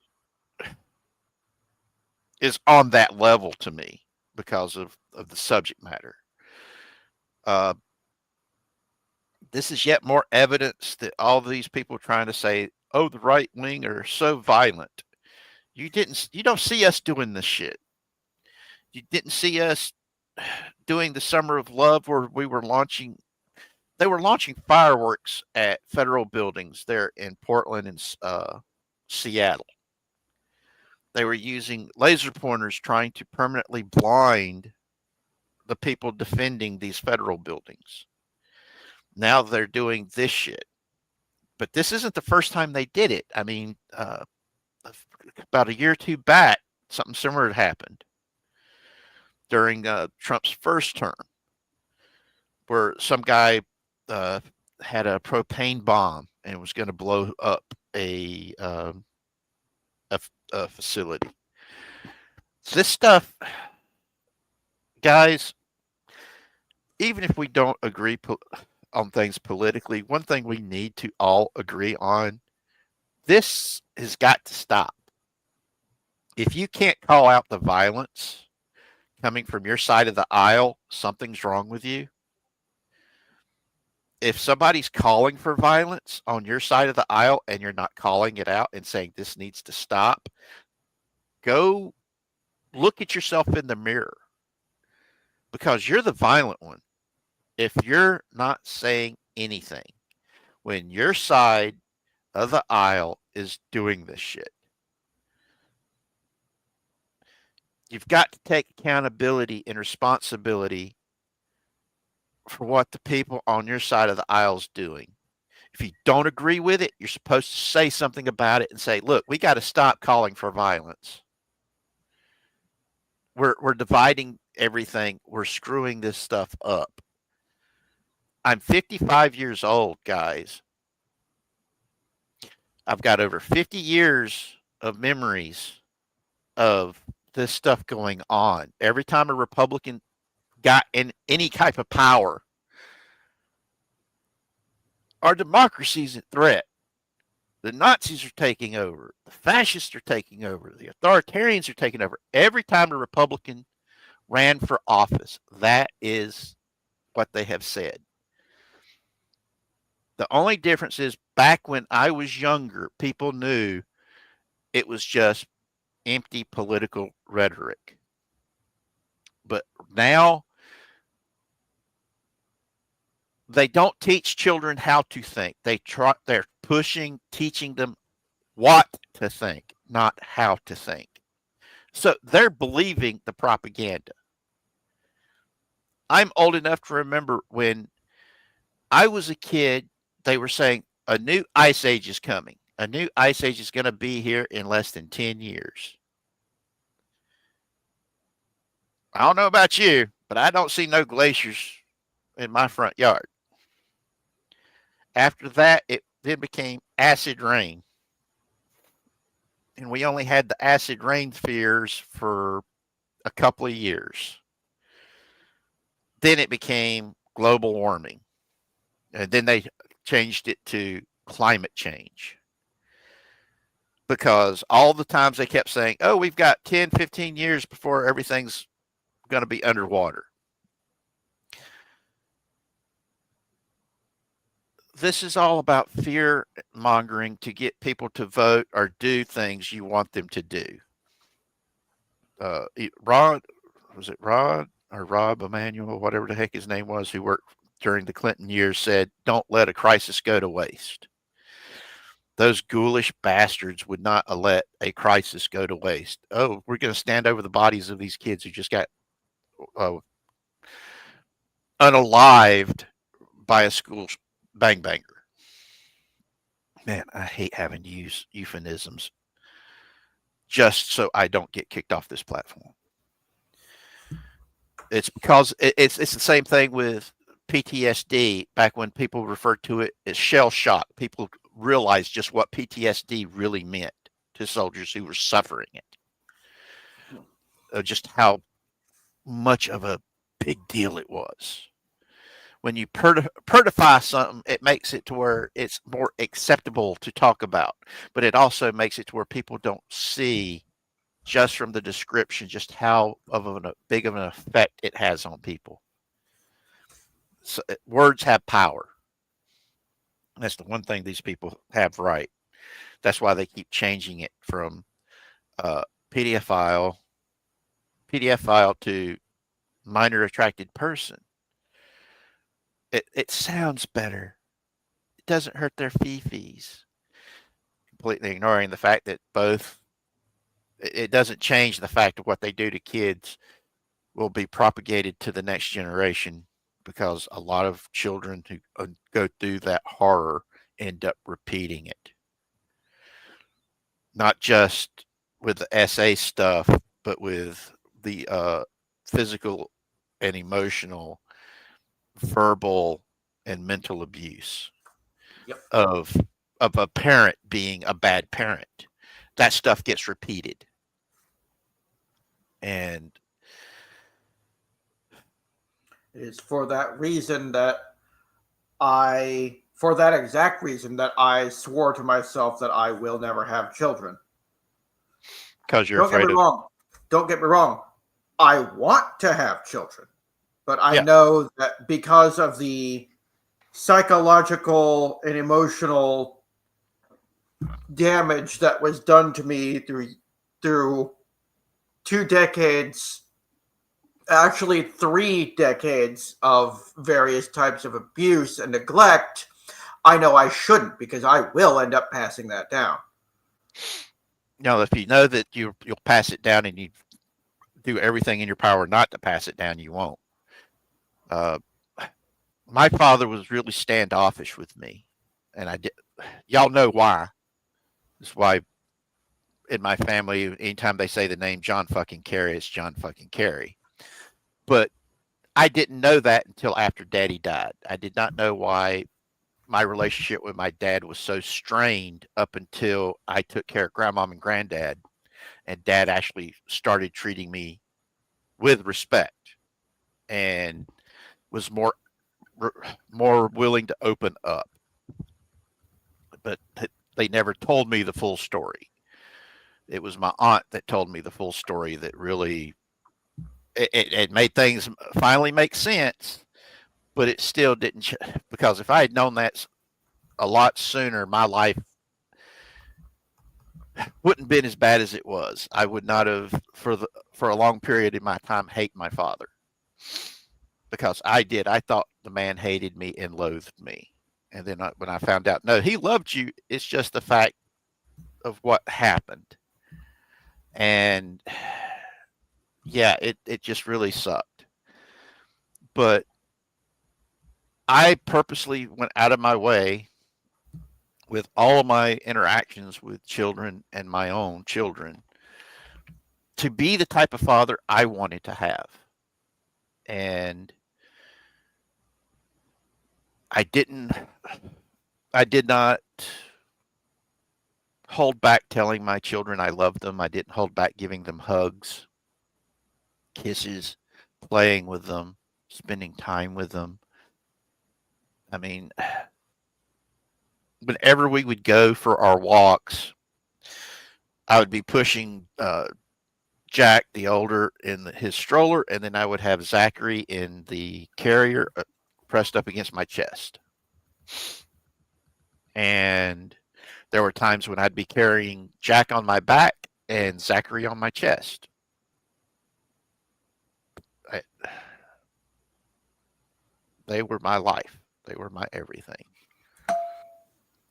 on that level to me because of the subject matter. This is yet more evidence that all these people trying to say, oh, the right wing are so violent. You don't see us doing this shit. You didn't see us doing the Summer of Love where we were launching they were launching fireworks at federal buildings there in Portland and Seattle. They were using laser pointers trying to permanently blind the people defending these federal buildings. Now they're doing this shit. But this isn't the first time they did it. I mean, about a year or two back, something similar had happened during Trump's first term, where some guy had a propane bomb and was going to blow up a facility. This stuff, guys, even if we don't agree on things politically, one thing we need to all agree on, this has got to stop. If you can't call out the violence coming from your side of the aisle, something's wrong with you. If somebody's calling for violence on your side of the aisle and you're not calling it out and saying this needs to stop, go look at yourself in the mirror, because you're the violent one. If you're not saying anything when your side of the aisle is doing this shit, you've got to take accountability and responsibility for what the people on your side of the aisle is doing. If you don't agree with it, you're supposed to say something about it and say, look, we got to stop calling for violence. We're dividing everything. We're screwing this stuff up. I'm 55 years old, guys. I've got over 50 years of memories of this stuff going on. Every time a Republican got in any type of power, our democracy's at threat. The Nazis are taking over. The fascists are taking over. The authoritarians are taking over. Every time a Republican ran for office, that is what they have said. The only difference is back when I was younger, people knew it was just empty political rhetoric. But now they don't teach children how to think. They're teaching them what to think, not how to think. So they're believing the propaganda. I'm old enough to remember when I was a kid, they were saying a new ice age is coming. A new ice age is going to be here in less than 10 years. I don't know about you, but I don't see no glaciers in my front yard. After that, it then became acid rain. And we only had the acid rain fears for a couple of years. Then it became global warming. And then they changed it to climate change. Because all the times they kept saying, oh, we've got 10, 15 years before everything's going to be underwater. This is all about fear mongering to get people to vote or do things you want them to do. Rod Emanuel, whatever the heck his name was, who worked during the Clinton years, said, don't let a crisis go to waste. Those ghoulish bastards would not let a crisis go to waste. Oh, we're going to stand over the bodies of these kids who just got unalived by a school bang-banger. Man, I hate having to use euphemisms just so I don't get kicked off this platform. It's because it's the same thing with PTSD. Back when people referred to it as shell shock, people realized just what PTSD really meant to soldiers who were suffering it. Just how much of a big deal it was. When you purify something, it makes it to where it's more acceptable to talk about. But it also makes it to where people don't see, just from the description, just how big of an effect it has on people. So, words have power. That's the one thing these people have right. That's why they keep changing it from PDF file to minor attracted person. It's sounds better. It doesn't hurt their fifis. Completely ignoring the fact that it doesn't change the fact of what they do to kids will be propagated to the next generation, because a lot of children who go through that horror end up repeating it. Not just with the SA stuff, but with the physical and emotional, verbal and mental abuse of a parent being a bad parent. That stuff gets repeated. And it is for that exact reason that I swore to myself that I will never have children. Because you're afraid Don't get me wrong. I want to have children, but I know that because of the psychological and emotional damage that was done to me through 2 decades, actually 3 decades of various types of abuse and neglect, I know I shouldn't, because I will end up passing that down. No, if you know that you'll pass it down and you do everything in your power not to pass it down, you won't. My father was really standoffish with me, and y'all know why. That's why in my family, anytime they say the name John fucking Kerry, it's John fucking Kerry. But I didn't know that until after Daddy died. I did not know why my relationship with my dad was so strained up until I took care of Grandmom and Granddad, and Dad actually started treating me with respect and was more willing to open up. But they never told me the full story. It was my aunt that told me the full story that really it made things finally make sense, but it still didn't, because if I had known that a lot sooner, my life wouldn't have been as bad as it was. I would not have, for a long period in my time, hate my father, because I did. I thought the man hated me and loathed me. And then when I found out, no, he loved you. It's just the fact of what happened. And yeah, it just really sucked. But I purposely went out of my way with all of my interactions with children and my own children to be the type of father I wanted to have. And I did not hold back telling my children I loved them. I didn't hold back giving them hugs, kisses, playing with them, spending time with them. I mean, whenever we would go for our walks, I would be pushing Jack, the older, in his stroller, and then I would have Zachary in the carrier pressed up against my chest. And there were times when I'd be carrying Jack on my back and Zachary on my chest. They were my life. They were my everything.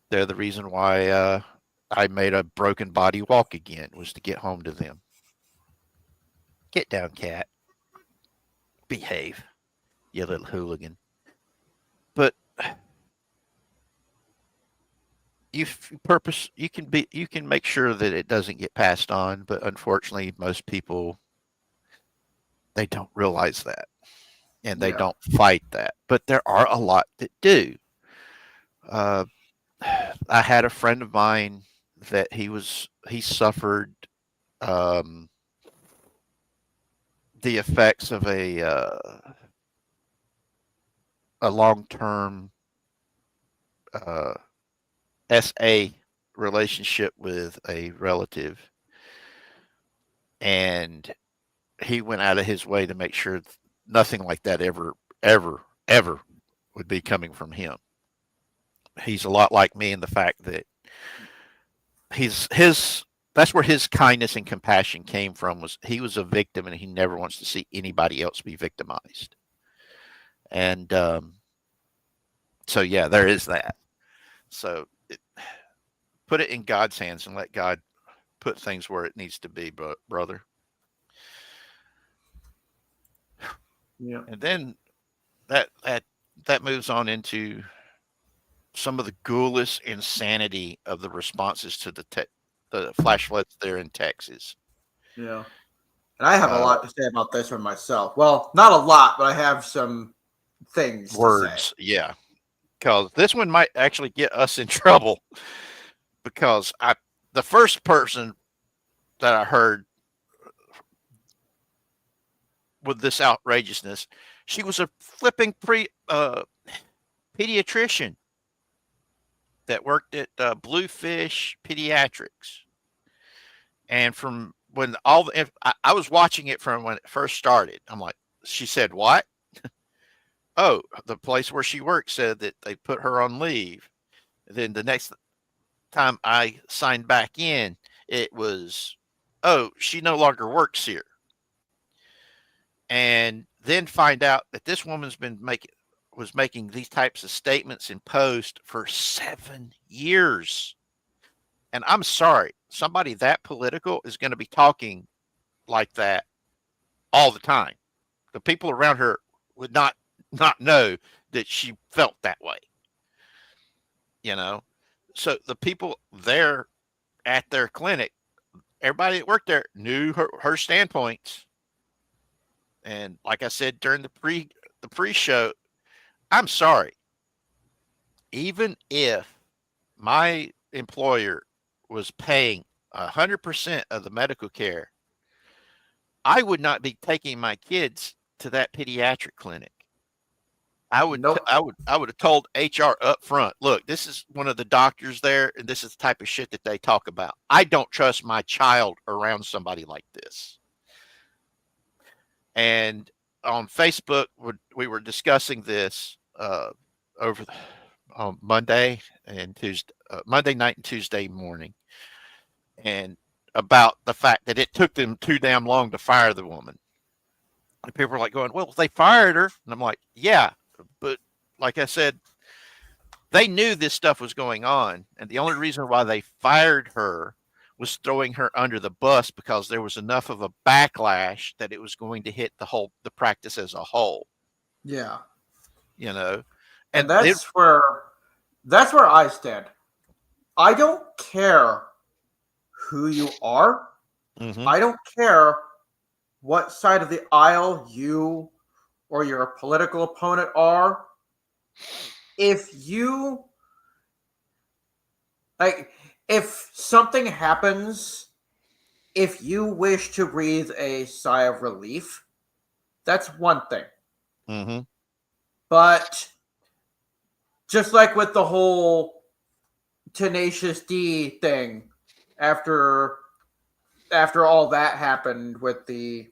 They're the reason why I made a broken body walk again, was to get home to them. Get down, cat. Behave, you little hooligan. But you can make sure that it doesn't get passed on, but unfortunately most people, they don't realize that, and they don't fight that. But there are a lot that do. I had a friend of mine that he suffered the effects of a long-term SA relationship with a relative, and he went out of his way to make sure nothing like that ever would be coming from him. He's a lot like me in the fact that that's where his kindness and compassion came from. Was he was a victim, and he never wants to see anybody else be victimized. And So yeah, there is that. So put it in God's hands and let God put things where it needs to be, brother. Yeah. And then that moves on into some of the ghoulish insanity of the responses to the flash floods there in Texas. Yeah. And I have a lot to say about this one myself. Well, not a lot, but I have some things words, to say. yeah. Because this one might actually get us in trouble. Because the first person that I heard with this outrageousness, she was a flipping pediatrician that worked at Bluefish Pediatrics. And from when I was watching it from when it first started, I'm like, she said, what? Oh, the place where she worked said that they put her on leave. Then the next time I signed back in, it was, oh, she no longer works here. And then find out that this woman's was making these types of statements in post for 7 years. And I'm sorry, somebody that political is going to be talking like that all the time. The people around her would not know that she felt that way. You know, so the people there at their clinic, everybody that worked there knew her standpoints. And like I said during the pre-show, I'm sorry. Even if my employer was paying 100% of the medical care, I would not be taking my kids to that pediatric clinic. I would have told HR up front, look, this is one of the doctors there, and this is the type of shit that they talk about. I don't trust my child around somebody like this. And on Facebook, we were discussing this on Monday and Tuesday, Monday night and Tuesday morning, and about the fact that it took them too damn long to fire the woman. And people were like going, well, they fired her. And I'm like, yeah, but like I said, they knew this stuff was going on. And the only reason why they fired her was throwing her under the bus because there was enough of a backlash that it was going to hit the practice as a whole. Yeah. You know, and that's where I stand. I don't care who you are. Mm-hmm. I don't care what side of the aisle you or your political opponent are. If something happens, if you wish to breathe a sigh of relief, that's one thing. Mm-hmm. But just like with the whole Tenacious D thing, after all that happened with the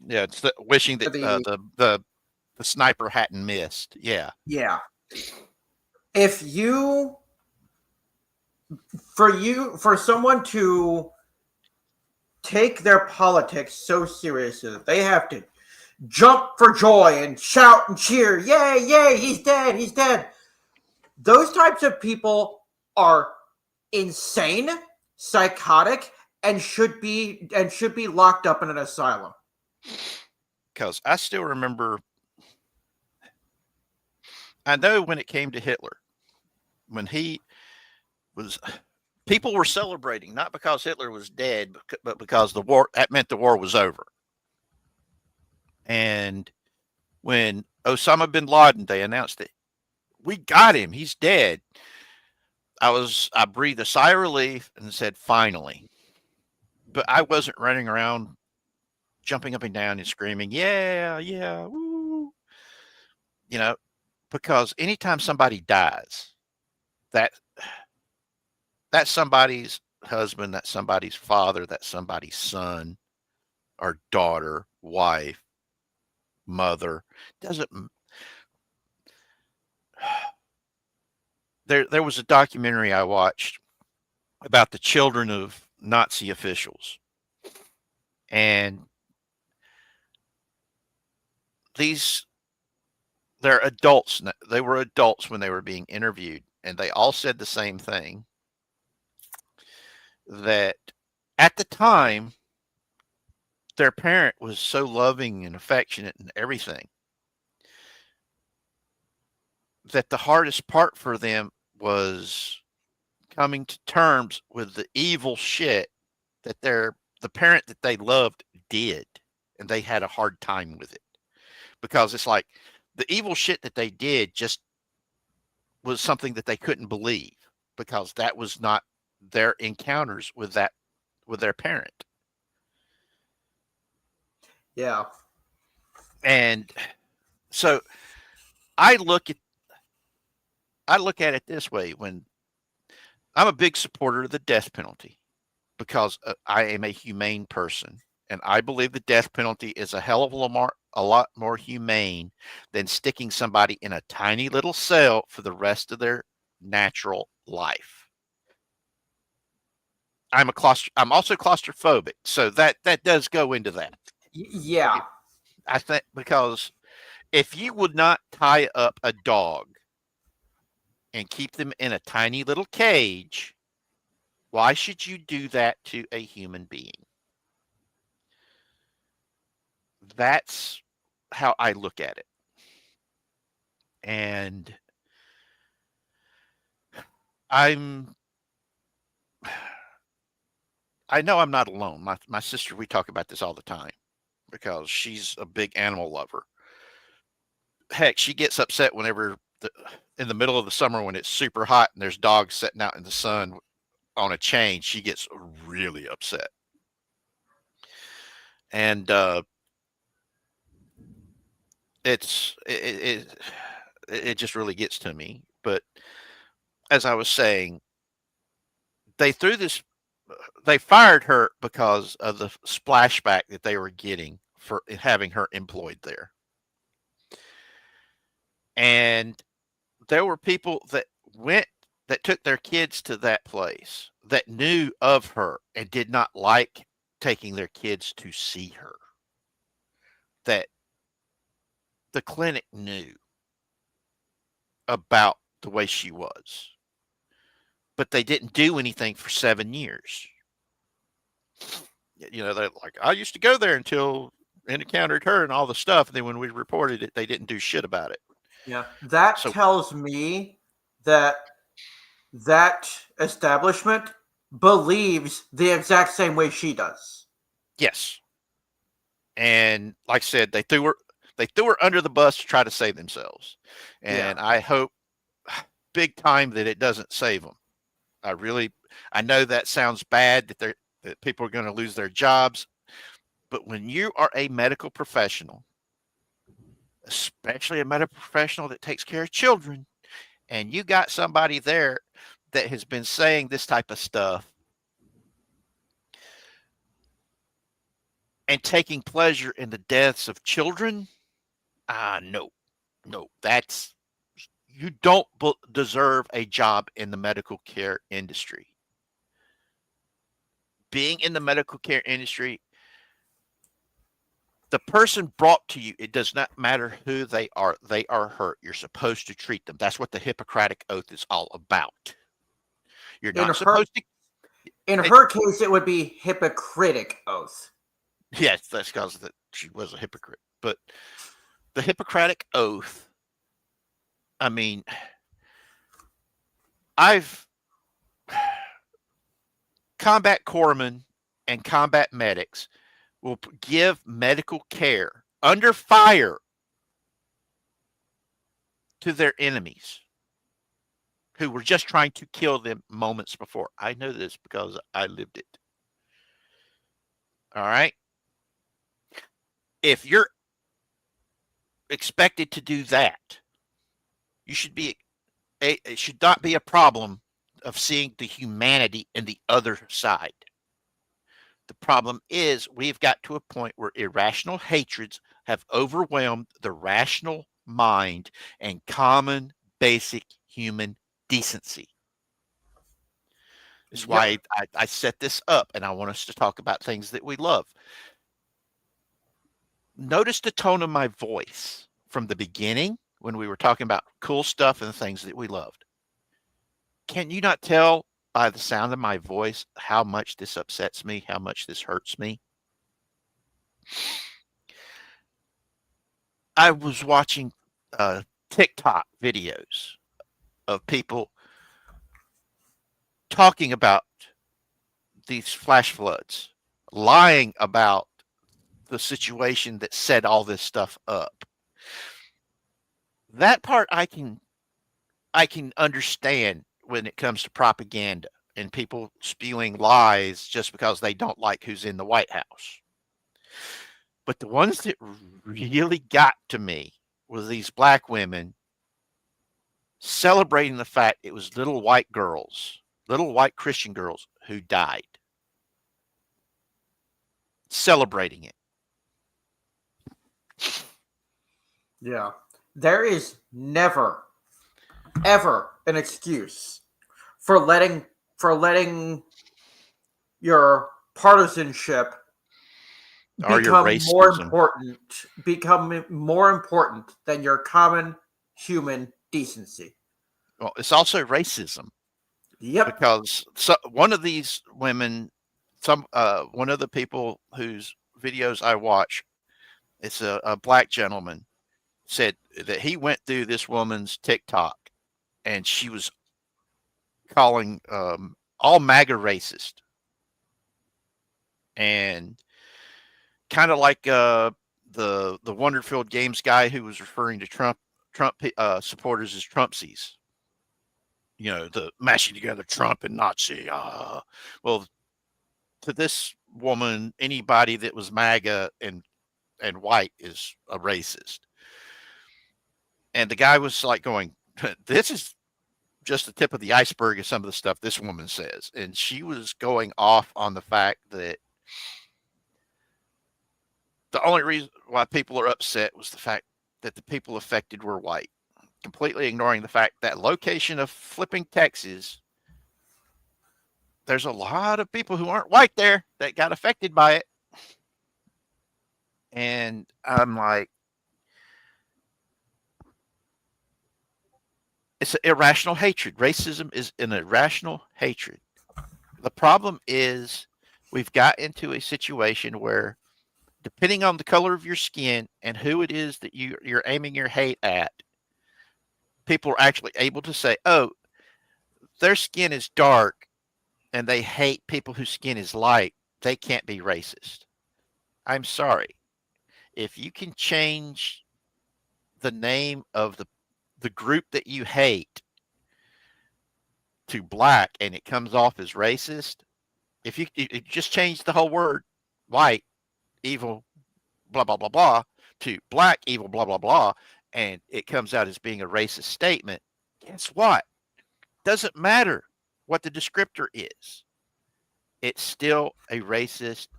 it's wishing that the sniper hadn't missed. Yeah. If for someone to take their politics so seriously that they have to jump for joy and shout and cheer, yay, yay, he's dead, he's dead. Those types of people are insane, psychotic, and should be locked up in an asylum. Because I still remember, I know when it came to Hitler, when he was, people were celebrating, not because Hitler was dead, but because that meant the war was over. And when Osama bin Laden, they announced it, we got him, he's dead. I breathed a sigh of relief and said, finally. But I wasn't running around jumping up and down and screaming, yeah, yeah, woo. You know, because anytime somebody dies, that's somebody's husband, that's somebody's father, that's somebody's son or daughter, wife, mother. Doesn't there was a documentary I watched about the children of Nazi officials. And these they're adults. They were adults when they were being interviewed, and they all said the same thing, that at the time their parent was so loving and affectionate and everything that the hardest part for them was coming to terms with the evil shit that the parent that they loved did, and they had a hard time with it, because it's like the evil shit that they did just was something that they couldn't believe, because that was not their encounters with their parent. Yeah. And so I look at it this way: when I'm a big supporter of the death penalty, because I am a humane person, and I believe the death penalty is a hell of a lot more humane than sticking somebody in a tiny little cell for the rest of their natural life. I'm also claustrophobic, so that does go into that. Yeah. I think, because if you would not tie up a dog and keep them in a tiny little cage, why should you do that to a human being? That's how I look at it. And I know I'm not alone. My sister, we talk about this all the time, because she's a big animal lover. Heck, she gets upset whenever in the middle of the summer when it's super hot and there's dogs sitting out in the sun on a chain. She gets really upset. And it just really gets to me. But as I was saying, they fired her because of the splashback that they were getting for having her employed there. And there were people that took their kids to that place that knew of her and did not like taking their kids to see her. That the clinic knew about the way she was, but they didn't do anything for 7 years. They're like, I used to go there until and encountered her and all the stuff. And then when we reported it, they didn't do shit about it. Yeah. That tells me that establishment believes the exact same way she does. Yes. And like I said, they threw her under the bus to try to save themselves. And I hope big time that it doesn't save them. I know that sounds bad, that people are going to lose their jobs, but when you are a medical professional, especially a medical professional that takes care of children, and you got somebody there that has been saying this type of stuff and taking pleasure in the deaths of children, no, you don't deserve a job in the medical care industry. Being in the medical care industry, the person brought to you, it does not matter who they are hurt. You're supposed to treat them. That's what the Hippocratic Oath is all about. You're not supposed to. In her case, it would be Hippocratic Oath. Yes, that's because she was a hypocrite. But the Hippocratic Oath, I mean, combat corpsmen and combat medics will give medical care under fire to their enemies who were just trying to kill them moments before. I know this because I lived it. All right. If you're expected to do that, it should not be a problem of seeing the humanity in the other side. The problem is we've got to a point where irrational hatreds have overwhelmed the rational mind and common basic human decency. That's why I set this up, and I want us to talk about things that we love. Notice the tone of my voice from the beginning when we were talking about cool stuff and things that we loved. Can you not tell by the sound of my voice how much this upsets me, how much this hurts me? I was watching TikTok videos of people talking about these flash floods, lying about the situation that set all this stuff up. That part I can understand when it comes to propaganda and people spewing lies just because they don't like who's in the White House. But the ones that really got to me was these black women celebrating the fact it was little white girls, little white Christian girls who died. Celebrating it. Yeah. There is never, ever an excuse for letting your partisanship Or become your more important than your common human decency. Well, it's also racism. Yep. Because one of these women, one of the people whose videos I watch, it's a black gentleman, said that he went through this woman's TikTok and she was calling all MAGA racist. And kind of like the Wonderfield Games guy who was referring to Trump supporters as Trumpsies. You know, the mashing together Trump and Nazi. Well, to this woman, anybody that was MAGA and white is a racist. And the guy was like going, this is just the tip of the iceberg of some of the stuff this woman says. And she was going off on the fact that the only reason why people are upset was the fact that the people affected were white, completely ignoring the fact that location of flipping Texas, there's a lot of people who aren't white there that got affected by it. And I'm like, it's an irrational hatred. Racism is an irrational hatred. The problem is we've got into a situation where, depending on the color of your skin and who it is that you're aiming your hate at, people are actually able to say, oh, their skin is dark and they hate people whose skin is light. They can't be racist. I'm sorry. If you can change the name of the group that you hate to black and it comes off as racist, if you just change the whole word white, evil, blah, blah, blah, blah, to black, evil, blah, blah, blah, and it comes out as being a racist statement, guess what? Doesn't matter what the descriptor is. It's still a racist,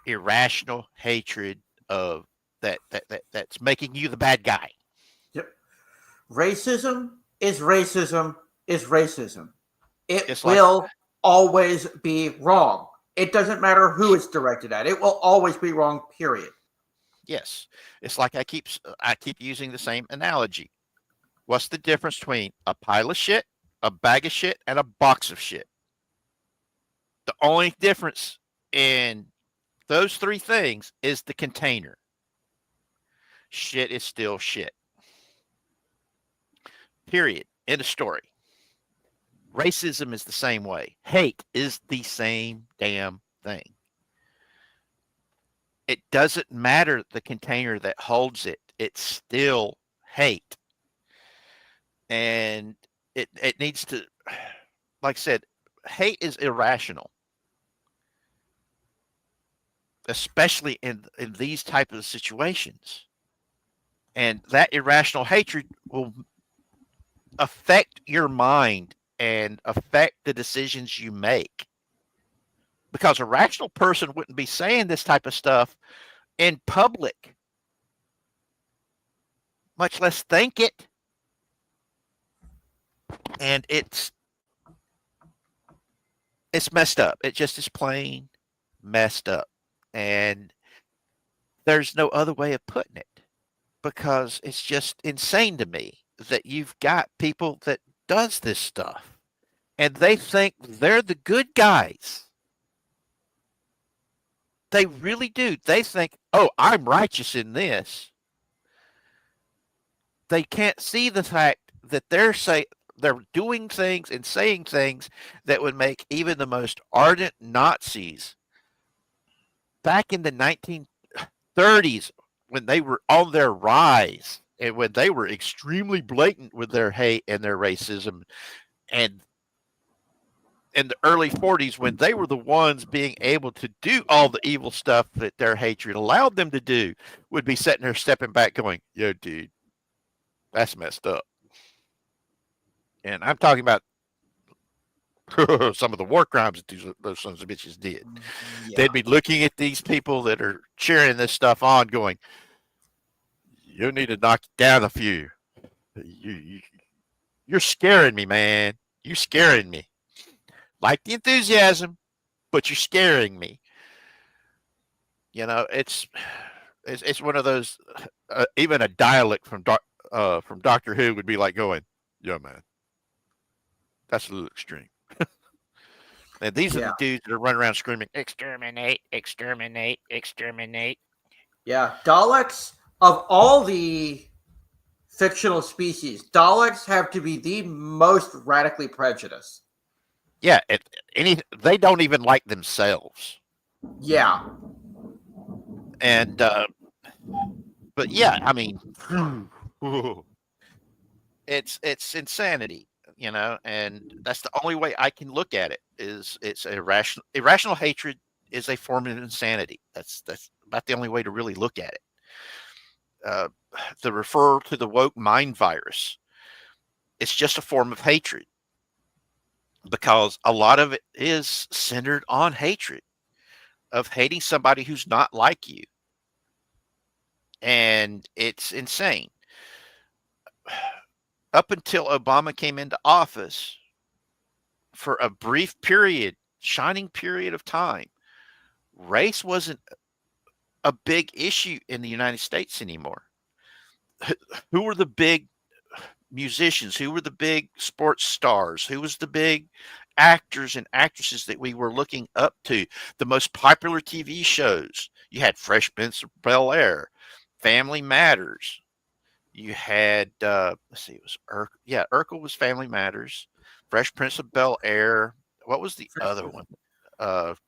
irrational hatred of that's making you the bad guy. Yep. Racism is racism is racism. It will always be wrong. It doesn't matter who it's directed at. It will always be wrong, period. Yes. It's like I keep using the same analogy. What's the difference between a pile of shit, a bag of shit, and a box of shit? The only difference in those three things is the container. Shit is still shit. Period. End of story. Racism is the same way. Hate is the same damn thing. It doesn't matter the container that holds it. It's still hate. And it needs to, like I said, hate is irrational. Especially in these type of situations. And that irrational hatred will affect your mind and affect the decisions you make. Because a rational person wouldn't be saying this type of stuff in public, much less think it. And it's messed up. It just is plain messed up. And there's no other way of putting it. because it's just insane to me that you've got people that does this stuff and they think they're the good guys. They really do. They think, oh, I'm righteous in this. They can't see the fact that they're doing things and saying things that would make even the most ardent Nazis back in the 1930s, when they were on their rise and when they were extremely blatant with their hate and their racism, and in the early 40s, when they were the ones being able to do all the evil stuff that their hatred allowed them to do, would be sitting there stepping back going, yo, dude, that's messed up. And I'm talking about some of the war crimes that those sons of bitches did. Yeah. They'd be looking at these people that are cheering this stuff on going, you need to knock down a few. You're scaring me, man. You're scaring me. Like the enthusiasm, but you're scaring me. You know, it's one of those. Even a dialect from Doctor Who would be like going, "Yeah, man, that's a little extreme." And these are the dudes that are running around screaming, "Exterminate! Exterminate! Exterminate!" Yeah, Daleks, of all the fictional species, Daleks have to be the most radically prejudiced. Yeah, they don't even like themselves. Yeah. And but yeah, I mean, it's insanity, you know, and that's the only way I can look at it. Is it's irrational hatred is a form of insanity. That's about the only way to really look at it. To refer to the woke mind virus, it's just a form of hatred, because a lot of it is centered on hatred, of hating somebody who's not like you. And it's insane. Up until Obama came into office, for a brief period, shining period of time, race wasn't a big issue in the United States anymore. Who were the big musicians? Who were the big sports stars? Who was the big actors and actresses that we were looking up to? The most popular TV shows. You had Fresh Prince of Bel-Air, Family Matters. You had let's see, it was Urkel was Family Matters, Fresh Prince of Bel-Air. What was the other one?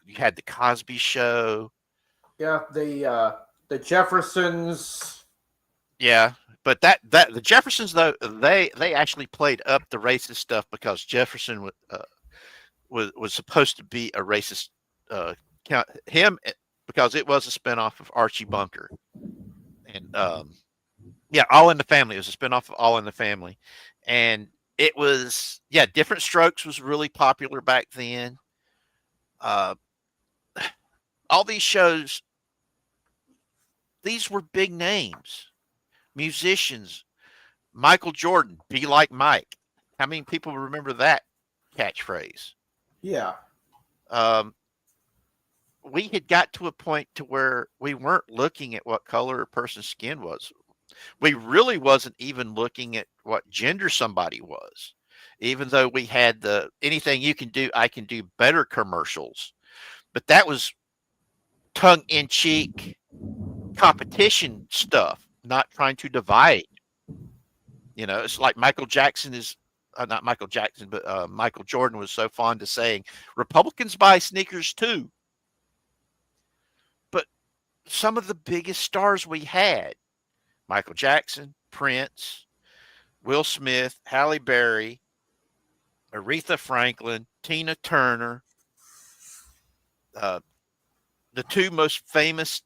You had the Cosby Show. Yeah, the Jeffersons. Yeah, but that the Jeffersons, though, they actually played up the racist stuff, because Jefferson was supposed to be a racist. Because it was a spinoff of Archie Bunker, and yeah, All in the Family. It was a spinoff of All in the Family, and it was Different Strokes was really popular back then. All these shows, these were big names, musicians. Michael Jordan, "Be like Mike." How many people remember that catchphrase? Yeah. We had got to a point to where we weren't looking at what color a person's skin was. We really wasn't even looking at what gender somebody was, even though we had the "anything you can do, I can do better" commercials. But that was tongue-in-cheek competition stuff, not trying to divide. You know, it's like Michael Jackson is not Michael Jackson, but Michael Jordan was so fond of saying, "Republicans buy sneakers too." But some of the biggest stars we had, Michael Jackson, Prince, Will Smith, Halle Berry, Aretha Franklin, Tina Turner, the three most famous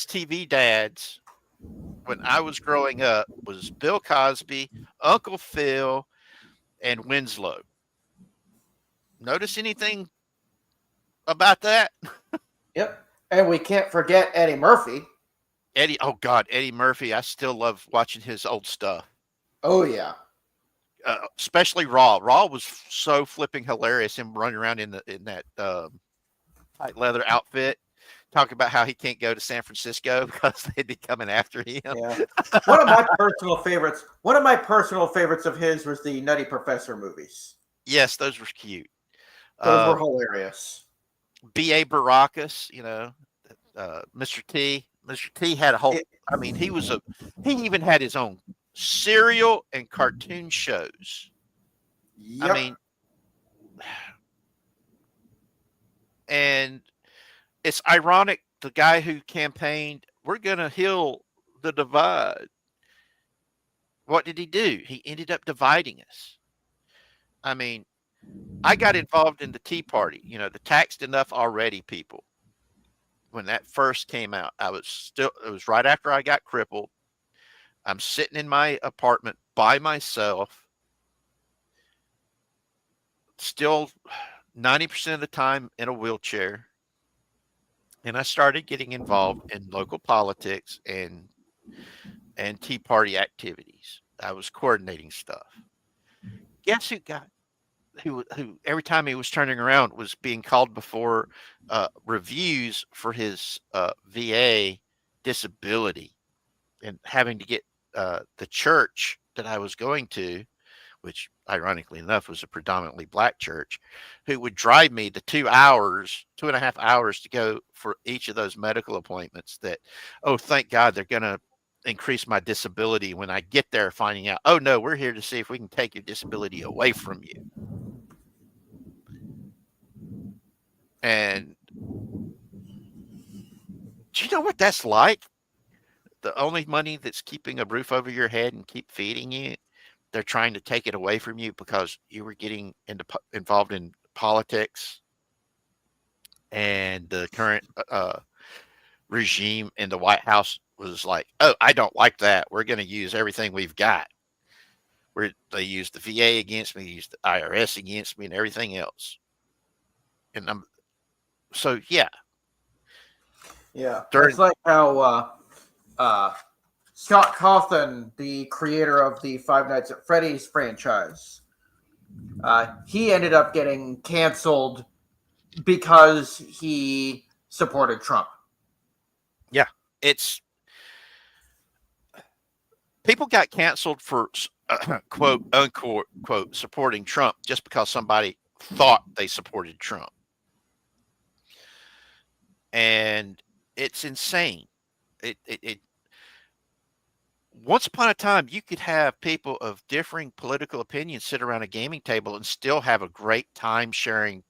TV dads when I was growing up was Bill Cosby, Uncle Phil, and Winslow. Notice anything about that? Yep. And we can't forget Eddie Murphy. Eddie Murphy. I still love watching his old stuff. Oh, yeah. Especially Raw. Raw was so flipping hilarious, him running around in that tight leather outfit, talk about how he can't go to San Francisco because they'd be coming after him. Yeah. One of my personal favorites of his was the Nutty Professor movies. Yes, those were cute. Those were hilarious. B.A. Baracus, Mr. T. Mr. T had a whole. I mean, he even had his own serial and cartoon shows. Yep. I mean, and it's ironic. The guy who campaigned, "We're going to heal the divide." What did he do? He ended up dividing us. I mean, I got involved in the Tea Party, the taxed enough already people. When that first came out, it was right after I got crippled. I'm sitting in my apartment by myself, still 90% of the time in a wheelchair. And I started getting involved in local politics and Tea Party activities. I was coordinating stuff. Guess who every time he was turning around was being called before reviews for his VA disability, and having to get the church that I was going to, which ironically enough was a predominantly black church, who would drive me the 2.5 hours to go for each of those medical appointments. That, oh, thank God they're going to increase my disability when I get there, finding out, oh no, we're here to see if we can take your disability away from you. And do you know what that's like? The only money that's keeping a roof over your head and keep feeding you, they're trying to take it away from you because you were getting involved in politics, and the current regime in the White House was like, oh, I don't like that. We're going to use everything we've got. They used the VA against me, used the IRS against me, and everything else. And so, yeah. Yeah. It's like how Scott Cawthon, the creator of the Five Nights at Freddy's franchise, he ended up getting canceled because he supported Trump. Yeah. People got canceled for quote unquote supporting Trump just because somebody thought they supported Trump. And it's insane. It once upon a time, you could have people of differing political opinions sit around a gaming table and still have a great time sharing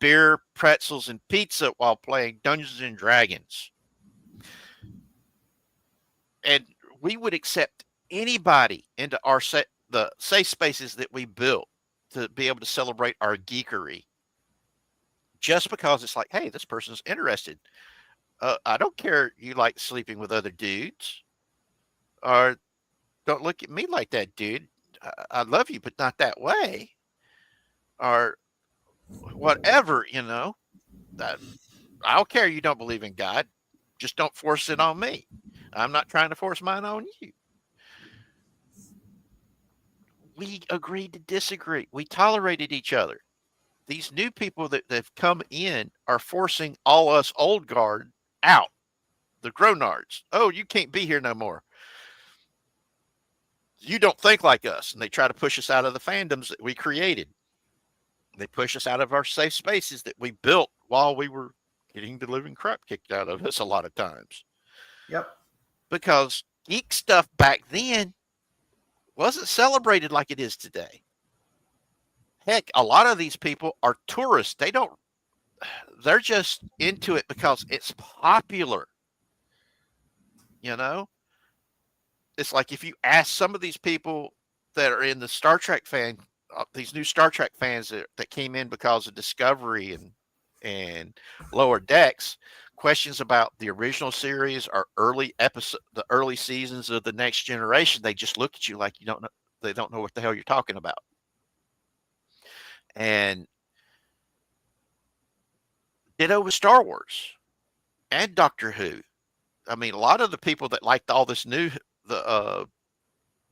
beer, pretzels, and pizza while playing Dungeons and Dragons. And we would accept anybody into the safe spaces that we built to be able to celebrate our geekery, just because it's like, hey, this person's interested. I don't care you like sleeping with other dudes, or don't look at me like that, dude. I love you, but not that way, or whatever, I don't care you don't believe in God. Just don't force it on me. I'm not trying to force mine on you. We agreed to disagree. We tolerated each other. These new people that have come in are forcing all us old guard out. The grown-ards. Oh, you can't be here no more. You don't think like us. And they try to push us out of the fandoms that we created. They push us out of our safe spaces that we built while we were getting the living crap kicked out of us a lot of times. Yep. Because geek stuff back then wasn't celebrated like it is today. Heck, a lot of these people are tourists. They're just into it because it's popular. It's like if you ask some of these people that are in the Star Trek these new Star Trek fans that came in because of Discovery and Lower Decks, questions about the original series or the early seasons of the Next Generation, they just look at you like they don't know what the hell you're talking about. And ditto with Star Wars and Doctor Who. I mean, a lot of the people that liked all this new, the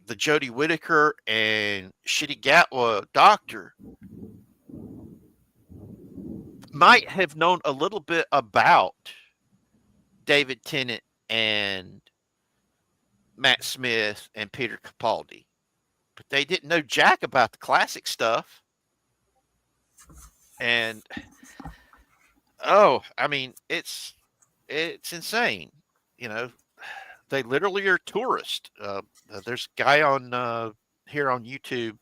Jodie Whittaker and Shitty Gatwa Doctor might have known a little bit about David Tennant and Matt Smith and Peter Capaldi, but they didn't know jack about the classic stuff. And I mean, it's insane. You know, they literally are tourists. There's a guy on here on YouTube.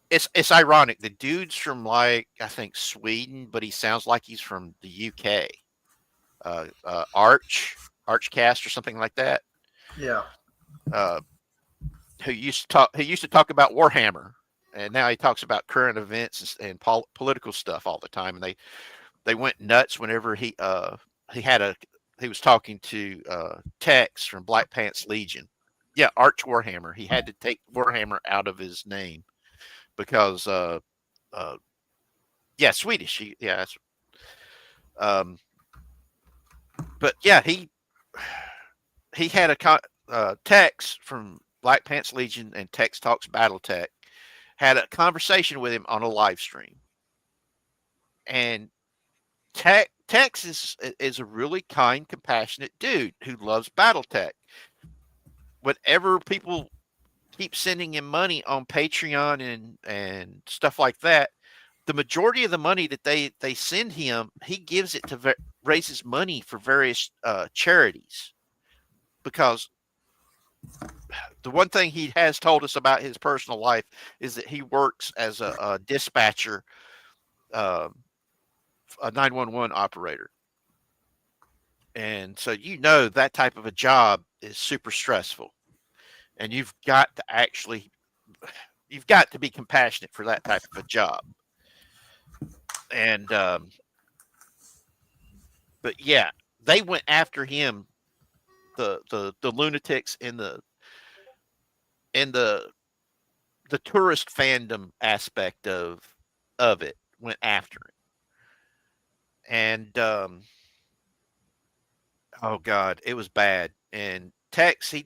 It's ironic. The dude's from like I think Sweden, but he sounds like he's from the UK. Archcast or something like that. Yeah. Who used to talk about Warhammer, and now he talks about current events and political stuff all the time. And they went nuts whenever he was talking to Tex from Black Pants Legion. Yeah, Arch Warhammer. He had to take Warhammer out of his name because Swedish. But yeah, he had a Tex from Black Pants Legion and Tex Talks BattleTech had a conversation with him on a live stream, and Tex is a really kind, compassionate dude who loves BattleTech. Whenever people keep sending him money on Patreon and stuff like that, the majority of the money that they send him, he gives it to raises money for various charities. Because the one thing he has told us about his personal life is that he works as a dispatcher, a 911 operator. And so that type of a job is super stressful. And you've got to be compassionate for that type of a job. And but yeah, they went after him. The lunatics in the tourist fandom aspect of it went after him. And oh God, it was bad. And Tex, he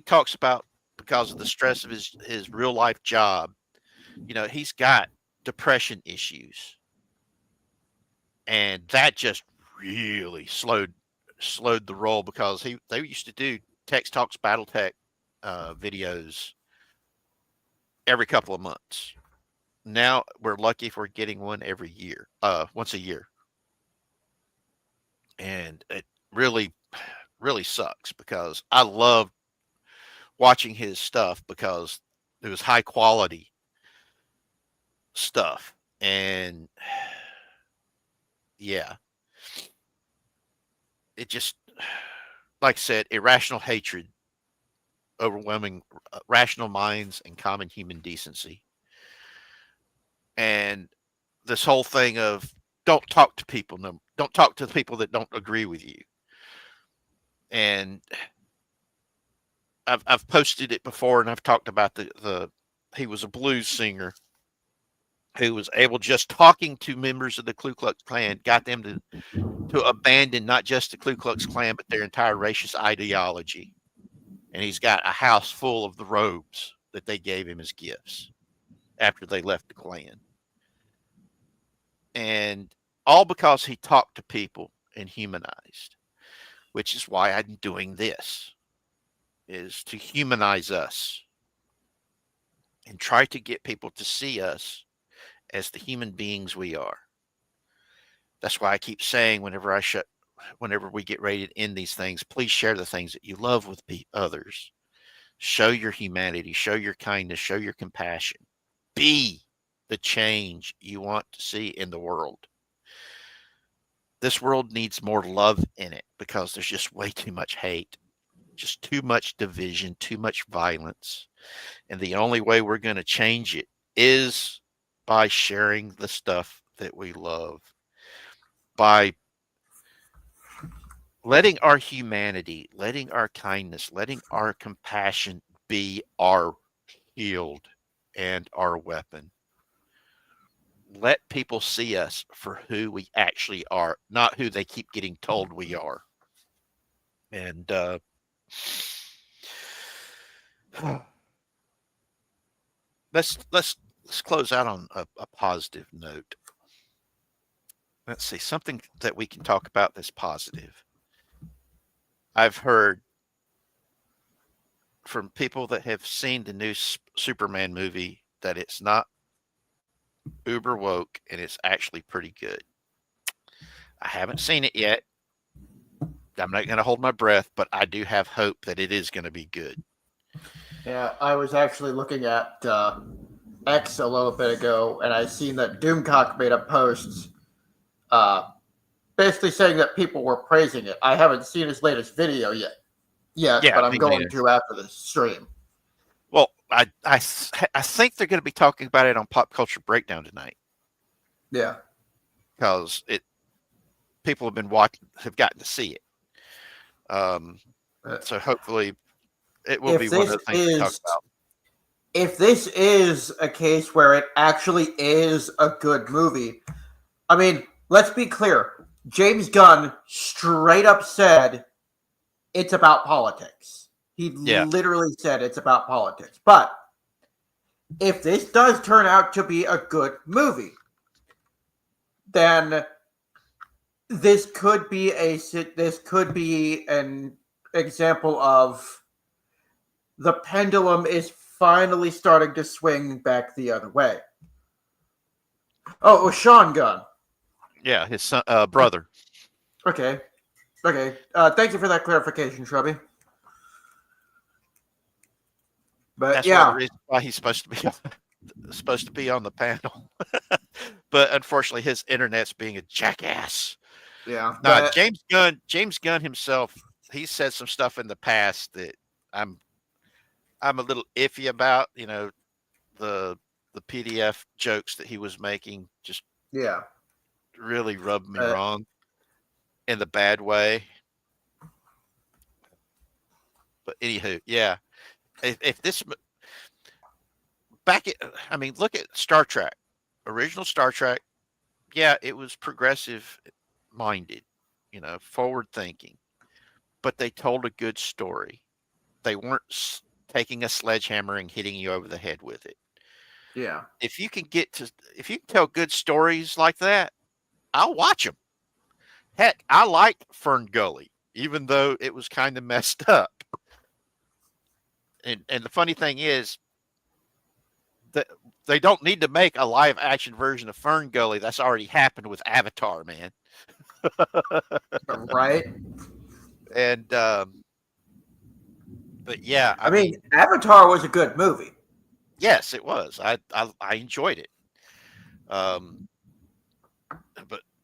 talks about, because of the stress of his real life job, he's got depression issues. And that just really slowed the roll, because they used to do Tex Talks BattleTech videos every couple of months. Now we're lucky if we're getting one every year, once a year. And it really, really sucks, because I love watching his stuff because it was high quality stuff. And yeah, it just, like I said, irrational hatred, overwhelming rational minds, and common human decency. And this whole thing of don't talk to people, don't talk to the people that don't agree with you. And I've posted it before, and I've talked about he was a blues singer who was able, just talking to members of the Ku Klux Klan, got them to abandon not just the Ku Klux Klan, but their entire racist ideology. And he's got a house full of the robes that they gave him as gifts after they left the Klan. And all because he talked to people and humanized, which is why I'm doing this, is to humanize us and try to get people to see us as the human beings we are. That's why I keep saying, whenever we get ready to end these things, please share the things that you love with others. Show your humanity, show your kindness, show your compassion. Be the change you want to see in the world. This world needs more love in it, because there's just way too much hate, just too much division, too much violence. And the only way we're going to change it is by sharing the stuff that we love, by letting our humanity, letting our kindness, letting our compassion be our shield and our weapon. Let people see us for who we actually are, not who they keep getting told we are. And let's close out on a positive note. Let's see, something that we can talk about that's positive. I've heard from people that have seen the new Superman movie that it's not uber woke and it's actually pretty good. I haven't seen it yet. I'm not going to hold my breath, but I do have hope that it is going to be good. Yeah, I was actually looking at X a little bit ago, and I seen that Doomcock made a post basically saying that people were praising it. I haven't seen his latest video yet, Yeah, but I'm going to after the stream. Well, I think they're going to be talking about it on Pop Culture Breakdown tonight. Yeah, because people have gotten to see it. So hopefully it will be one of the things to talk about. If this is a case where it actually is a good movie, I mean, let's be clear. James Gunn straight up said it's about politics. He literally said it's about politics. But if this does turn out to be a good movie, then this could be an example of the pendulum is finally starting to swing back the other way. Oh, it was Sean Gunn. Yeah, his son, brother. Okay. Thank you for that clarification, Shrubby. But that's one of the reasons why he's supposed to be on the panel. But unfortunately, his internet's being a jackass. Yeah. No, James Gunn himself, he said some stuff in the past that I'm a little iffy about. You know, the PDF jokes that he was making just really rubbed me wrong in the bad way. But anywho, yeah, if this look at Star Trek, original Star Trek. Yeah, it was progressive minded, forward thinking, but they told a good story. They weren't taking a sledgehammer and hitting you over the head with it. Yeah. If you can tell good stories like that, I'll watch them. Heck, I liked Fern Gully, even though it was kind of messed up. And the funny thing is that they don't need to make a live action version of Fern Gully. That's already happened with Avatar, man. Right. And but yeah, I mean, Avatar was a good movie. Yes, it was. I enjoyed it. But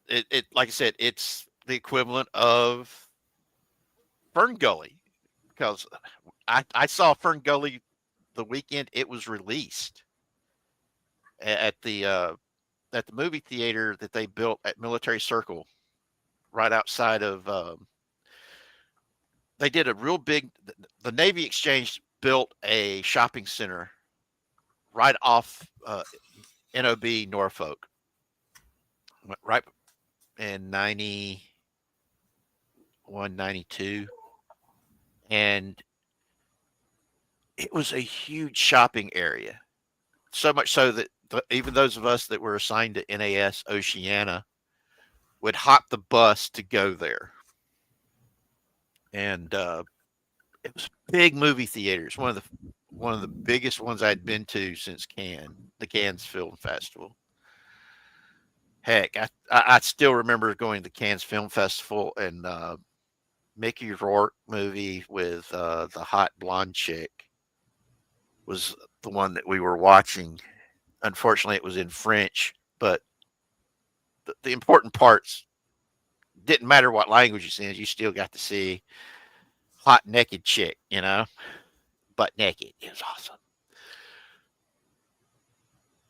it like I said, it's the equivalent of Fern Gully, because I saw Fern Gully the weekend it was released at the movie theater that they built at Military Circle, right outside of. They did a real big. The Navy Exchange built a shopping center right off NOB Norfolk, right in 91, 92. And it was a huge shopping area. So much so that even those of us that were assigned to NAS Oceania would hop the bus to go there. And it was big movie theaters, one of the biggest ones I'd been to since the Cannes Film Festival. Heck, I still remember going to the Cannes Film Festival and Mickey Rourke movie with the hot blonde chick was the one that we were watching. Unfortunately, it was in French, but the important parts didn't matter what language it's in. You still got to see hot naked chick, butt naked. It was awesome.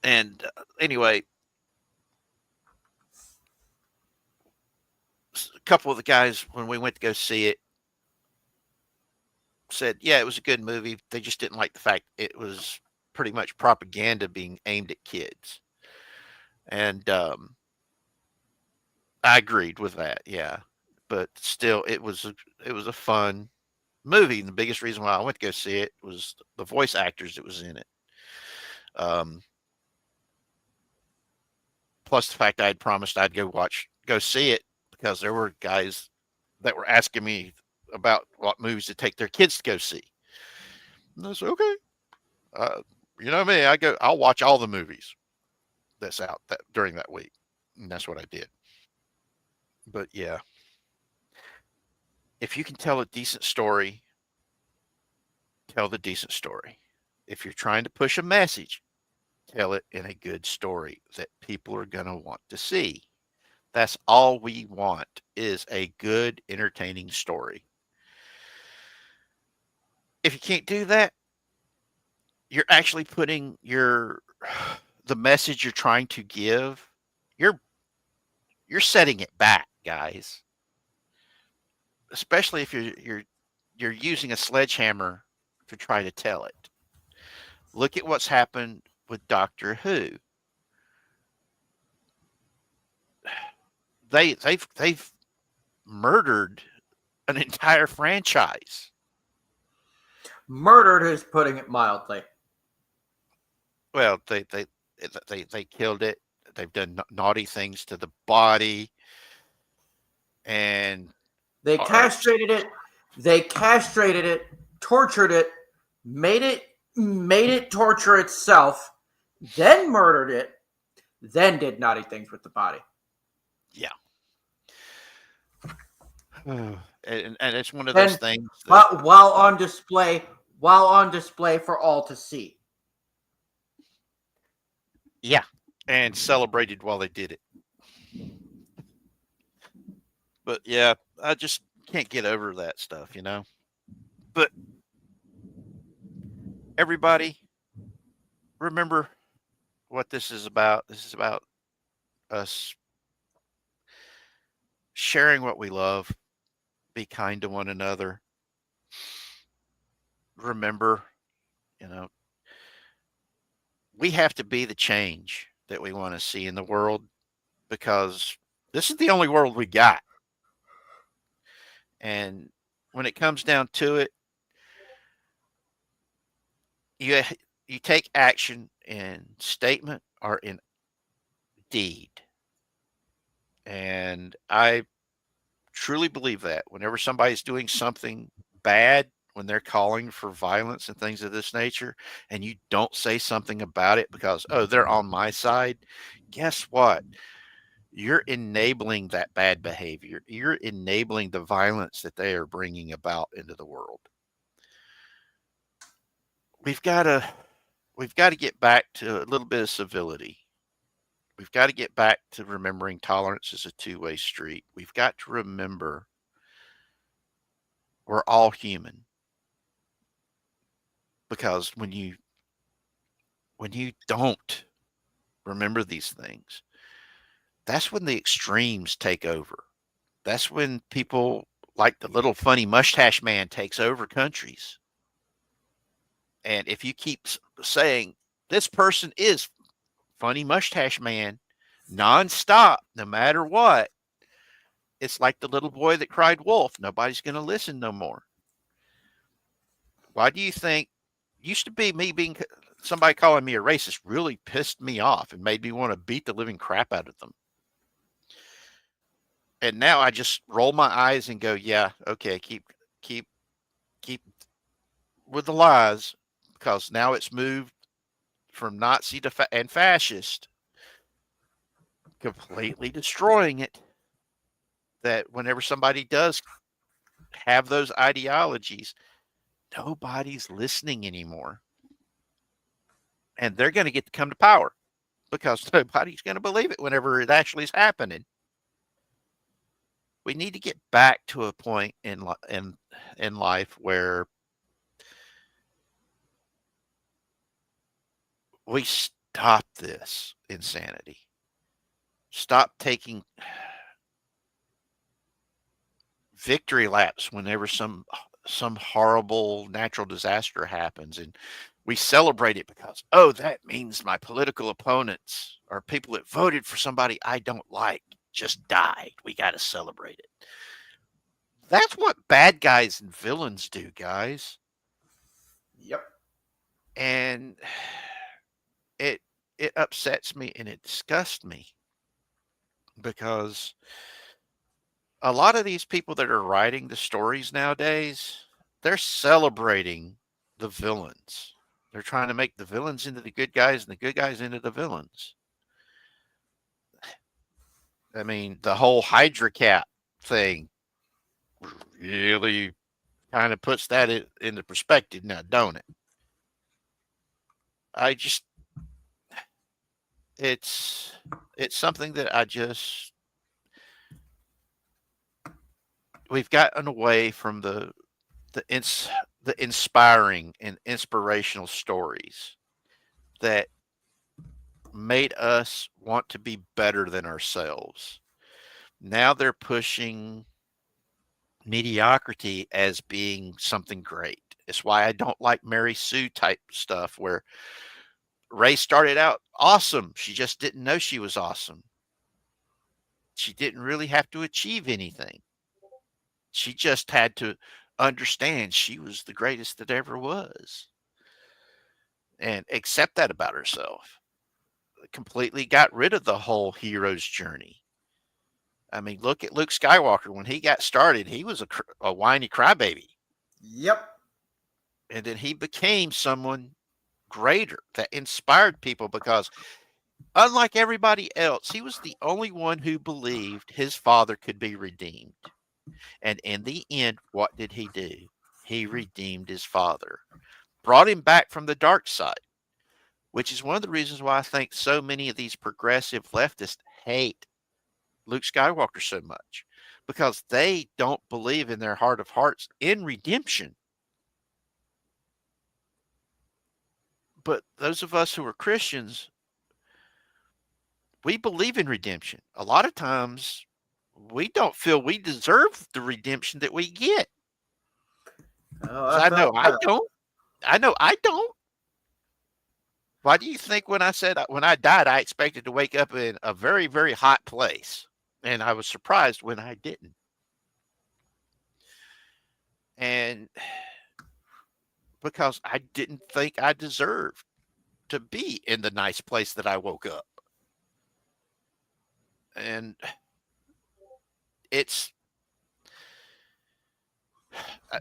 And anyway, a couple of the guys, when we went to go see it, said, yeah, it was a good movie. They just didn't like the fact it was pretty much propaganda being aimed at kids. And I agreed with that, yeah. But still, it was a fun movie. And the biggest reason why I went to go see it was the voice actors that was in it. Plus the fact I had promised I'd go see it, because there were guys that were asking me about what movies to take their kids to go see. And I said, okay. You know me, I'll watch all the movies that's out during that week. And that's what I did. But yeah, if you can tell a decent story, tell the decent story. If you're trying to push a message, tell it in a good story that people are going to want to see. That's all we want is a good, entertaining story. If you can't do that, you're actually putting the message you're trying to give, you're setting it back, guys. Especially if you're using a sledgehammer to try to tell it. Look at what's happened with Doctor Who. They've murdered an entire franchise. Murdered is putting it mildly. Well, they killed it. They've done naughty things to the body, and they castrated it. They castrated it, tortured it, made it torture itself, then murdered it, then did naughty things with the body. Yeah. And it's one of those things while on display for all to see. Yeah, and celebrated while they did it. But yeah, I just can't get over that stuff, you know. But everybody, remember what this is about. This is about us sharing what we love. Be kind to one another. Remember, you know, we have to be the change that we want to see in the world because this is the only world we got. And when it comes down to it, you take action in statement or in deed. And I truly believe that whenever somebody's doing something bad, when they're calling for violence and things of this nature, and you don't say something about it because, oh, they're on my side, guess what? You're enabling that bad behavior. You're enabling the violence that they are bringing about into the world. We've got to get back to a little bit of civility. We've got to get back to remembering tolerance is a two-way street. We've got to remember we're all human. Because when you don't remember these things, that's when the extremes take over. That's when people like the little funny mustache man takes over countries. And if you keep saying this person is funny mustache man nonstop, no matter what, it's like the little boy that cried wolf. Nobody's going to listen no more. Why do you think used to be me being somebody calling me a racist really pissed me off and made me want to beat the living crap out of them. And now I just roll my eyes and go, yeah, okay, keep with the lies, because now it's moved from Nazi to and fascist, completely destroying it. That whenever somebody does have those ideologies, nobody's listening anymore. And they're going to get to come to power because nobody's going to believe it whenever it actually is happening. We need to get back to a point in life where we stop this insanity. Stop taking victory laps whenever some horrible natural disaster happens, and we celebrate it because, oh, that means my political opponents or people that voted for somebody I don't like just died. We got to celebrate it. That's what bad guys and villains do, guys. Yep. And it upsets me and it disgusts me because a lot of these people that are writing the stories nowadays, they're celebrating the villains. They're trying to make the villains into the good guys and the good guys into the villains. I mean, the whole Hydra Cat thing really kind of puts that into perspective now, don't it? I just, it's something that we've gotten away from the inspiring and inspirational stories that made us want to be better than ourselves. Now they're pushing mediocrity as being something great. It's why I don't like Mary Sue type stuff where Ray started out awesome. She just didn't know she was awesome. She didn't really have to achieve anything. She just had to understand she was the greatest that ever was and accept that about herself. Completely got rid of the whole hero's journey. I mean, look at Luke Skywalker. When he got started, he was a whiny crybaby. Yep. And then he became someone greater that inspired people because, unlike everybody else, he was the only one who believed his father could be redeemed. And in the end, what did he do? He redeemed his father, brought him back from the dark side, which is one of the reasons why I think so many of these progressive leftists hate Luke Skywalker so much, because they don't believe in their heart of hearts in redemption. But those of us who are Christians, we believe in redemption. A lot of times we don't feel we deserve the redemption that we get. Oh, I know I don't. I know I don't. Why do you think when I said when I died, I expected to wake up in a very, very hot place? And I was surprised when I didn't. And because I didn't think I deserved to be in the nice place that I woke up. And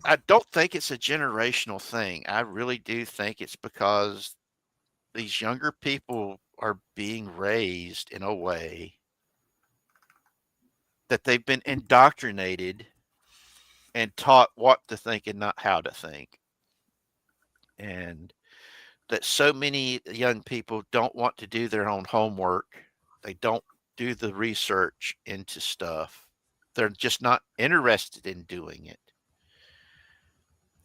I don't think it's a generational thing. I really do think it's because these younger people are being raised in a way that they've been indoctrinated and taught what to think and not how to think. And that so many young people don't want to do their own homework. They don't do the research into stuff. They're just not interested in doing it.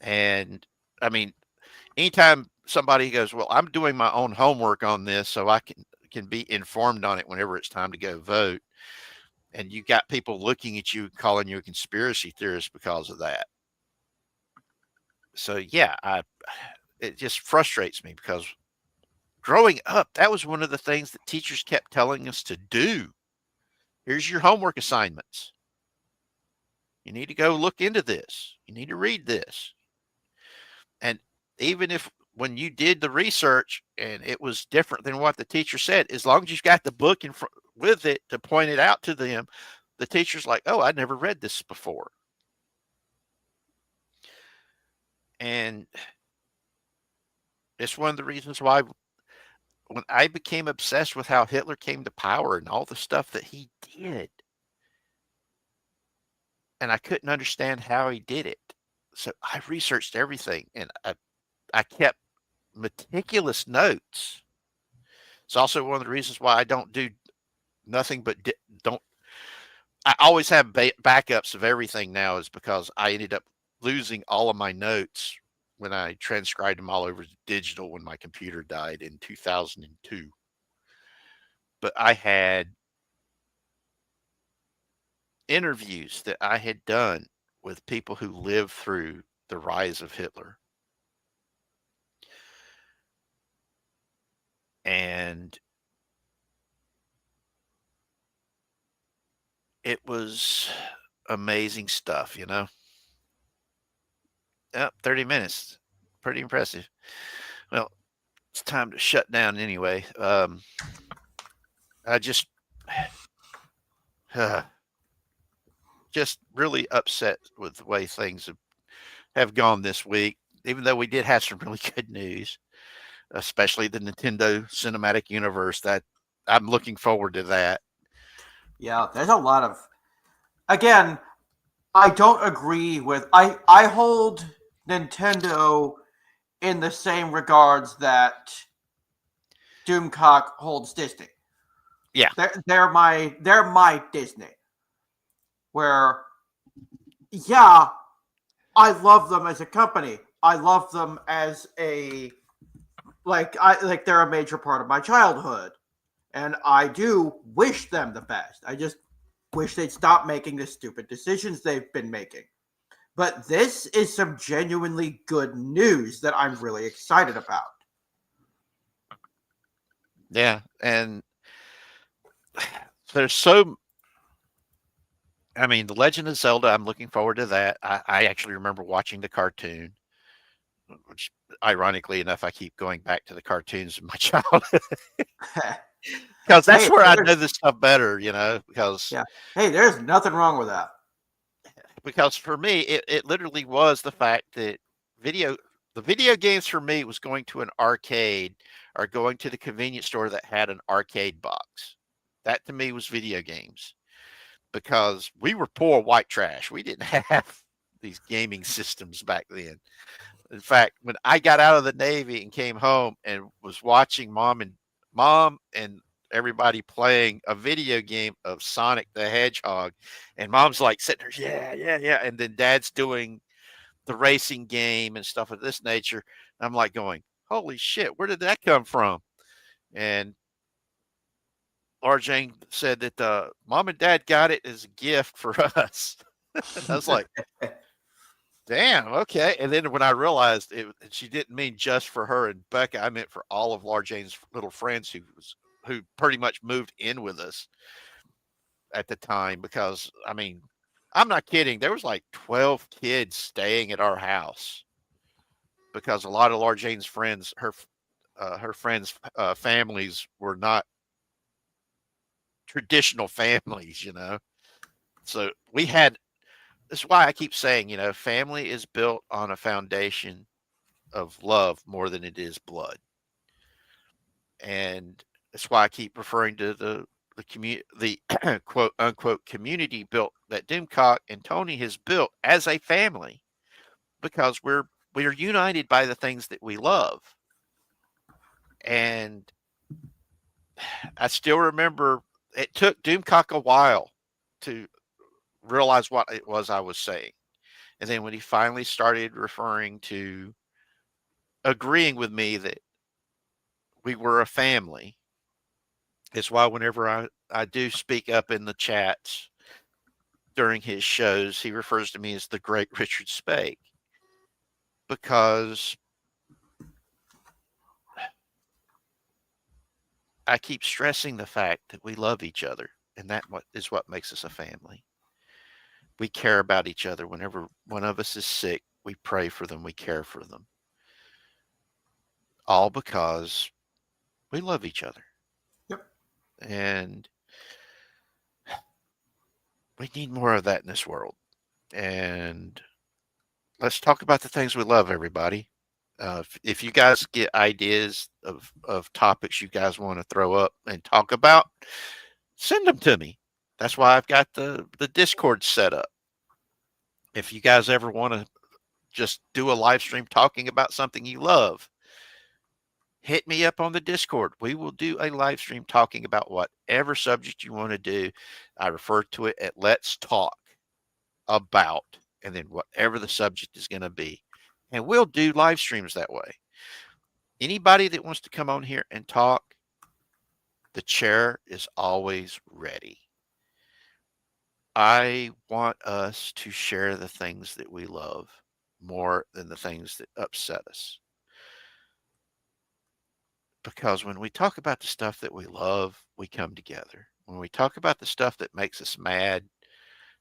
And I mean, anytime somebody goes, well, I'm doing my own homework on this so I can be informed on it whenever it's time to go vote. And you got people looking at you, calling you a conspiracy theorist because of that. So yeah, it just frustrates me because growing up, that was one of the things that teachers kept telling us to do. Here's your homework assignments. You need to go look into this. You need to read this. And even if when you did the research and it was different than what the teacher said, as long as you've got the book in front with it to point it out to them, the teacher's like, oh, I never read this before. And it's one of the reasons why when I became obsessed with how Hitler came to power and all the stuff that he did, and I couldn't understand how he did it. So I researched everything and I kept meticulous notes. It's also one of the reasons why I don't do nothing but don't. I always have backups of everything now is because I ended up losing all of my notes when I transcribed them all over digital when my computer died in 2002. But I had interviews that I had done with people who lived through the rise of Hitler. And it was amazing stuff, you know. Yep, 30 minutes. Pretty impressive. Well, it's time to shut down anyway. I just just really upset with the way things have gone this week, even though we did have some really good news, especially the Nintendo Cinematic Universe. That I'm looking forward to that. Yeah, there's a lot of. Again, I don't agree with. I hold Nintendo in the same regards that Doomcock holds Disney. Yeah, they're my Disney. Where, yeah, I love them as a company. I love them as a like they're a major part of my childhood, and I do wish them the best. I just wish they'd stop making the stupid decisions they've been making. But this is some genuinely good news that I'm really excited about. Yeah, and there's so. I mean, The Legend of Zelda. I'm looking forward to that. I actually remember watching the cartoon, which, ironically enough, I keep going back to the cartoons in my childhood because that's where I know this stuff better. Because yeah, hey, there's nothing wrong with that. Because for me, it literally was the fact that the video games for me was going to an arcade or going to the convenience store that had an arcade box. That to me was video games because we were poor white trash. We didn't have these gaming systems back then. In fact, when I got out of the Navy and came home and was watching mom and everybody playing a video game of Sonic the Hedgehog, and mom's like sitting there, yeah, and then dad's doing the racing game and stuff of this nature. I'm like going, holy shit, where did that come from? And Laura Jane said that mom and dad got it as a gift for us. I was like, damn, okay. And then when I realized she didn't mean just for her and Becca, I meant for all of Laura Jane's little friends who pretty much moved in with us at the time. Because I mean, I'm not kidding. There was like 12 kids staying at our house because a lot of Laura Jane's friends, her friends' families were not traditional families, So we had. That's why I keep saying, family is built on a foundation of love more than it is blood. And that's why I keep referring to the the quote unquote community built that Doomcock and Tony has built as a family, because we are united by the things that we love. And I still remember it took Doomcock a while to realize what it was I was saying. And then when he finally started agreeing with me that we were a family, it's why whenever I do speak up in the chats during his shows, he refers to me as the great Richard Spake, because I keep stressing the fact that we love each other, and that is what makes us a family. We care about each other. Whenever one of us is sick, we pray for them, we care for them. All because we love each other. Yep. And we need more of that in this world. And let's talk about the things we love, everybody. If you guys get ideas of topics you guys want to throw up and talk about, send them to me. That's why I've got the Discord set up. If you guys ever want to just do a live stream talking about something you love, hit me up on the Discord. We will do a live stream talking about whatever subject you want to do. I refer to it at Let's Talk About, and then whatever the subject is going to be. And we'll do live streams that way. Anybody that wants to come on here and talk, the chair is always ready. I want us to share the things that we love more than the things that upset us. Because when we talk about the stuff that we love, we come together. When we talk about the stuff that makes us mad,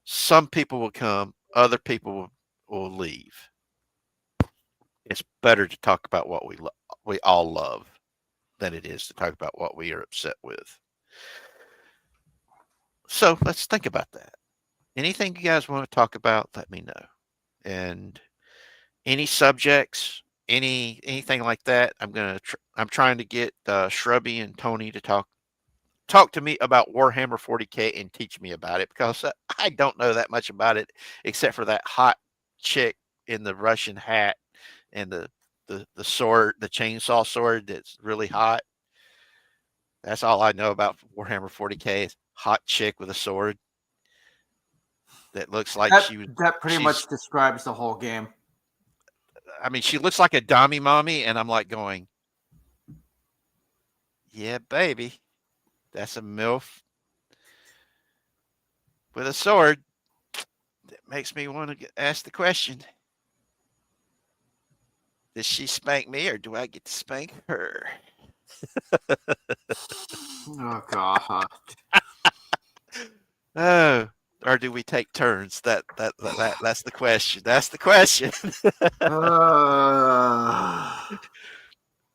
some people will come, other people will leave. It's better to talk about what we all love than it is to talk about what we are upset with. So let's think about that. anything you guys want to talk about, let me know. And any subjects, anything like that, I'm trying to get Shrubby and Tony to talk to me about Warhammer 40K and teach me about it, because I don't know that much about it except for that hot chick in the Russian hat and the sword, the chainsaw sword that's really hot. That's all I know about Warhammer 40K is hot chick with a sword that looks like that pretty much describes the whole game. I mean, she looks like a dummy mommy, and I'm like going, yeah, baby, that's a MILF with a sword. That makes me want to ask the question: does she spank me, or do I get to spank her? Oh God. Oh, or do we take turns? That's the question. That's the question.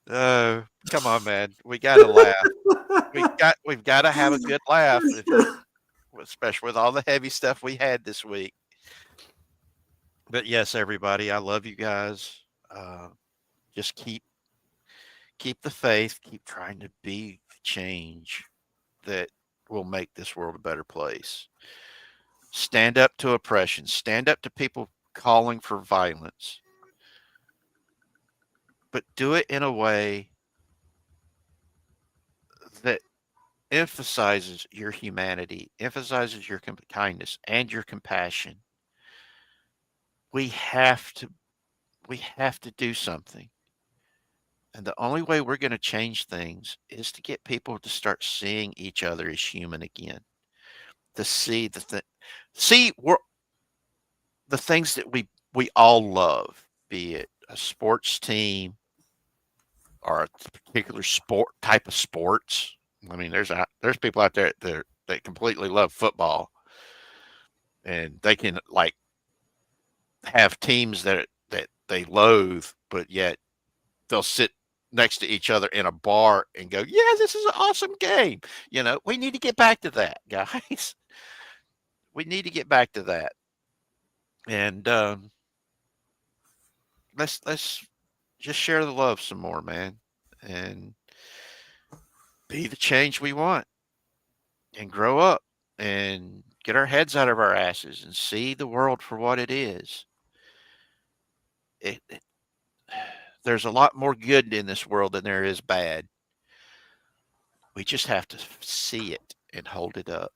Oh, come on, man. We gotta laugh. We've got to have a good laugh, especially with all the heavy stuff we had this week. But yes, everybody, I love you guys. Just keep the faith. Keep trying to be the change that will make this world a better place. Stand up to oppression. Stand up to people calling for violence. But do it in a way that emphasizes your humanity, emphasizes your kindness and your compassion. We have to do something. And the only way we're going to change things is to get people to start seeing each other as human again. To see the things that we all love, be it a sports team or a particular type of sports. I mean, there's people out there that completely love football, and they can like have teams that they loathe, but yet they'll sit next to each other in a bar and go, "Yeah, this is an awesome game." We need to get back to that, guys. We need to get back to that, and let's just share the love some more, man, and be the change we want, and grow up and get our heads out of our asses and see the world for what it is. There's a lot more good in this world than there is bad. We just have to see it and hold it up,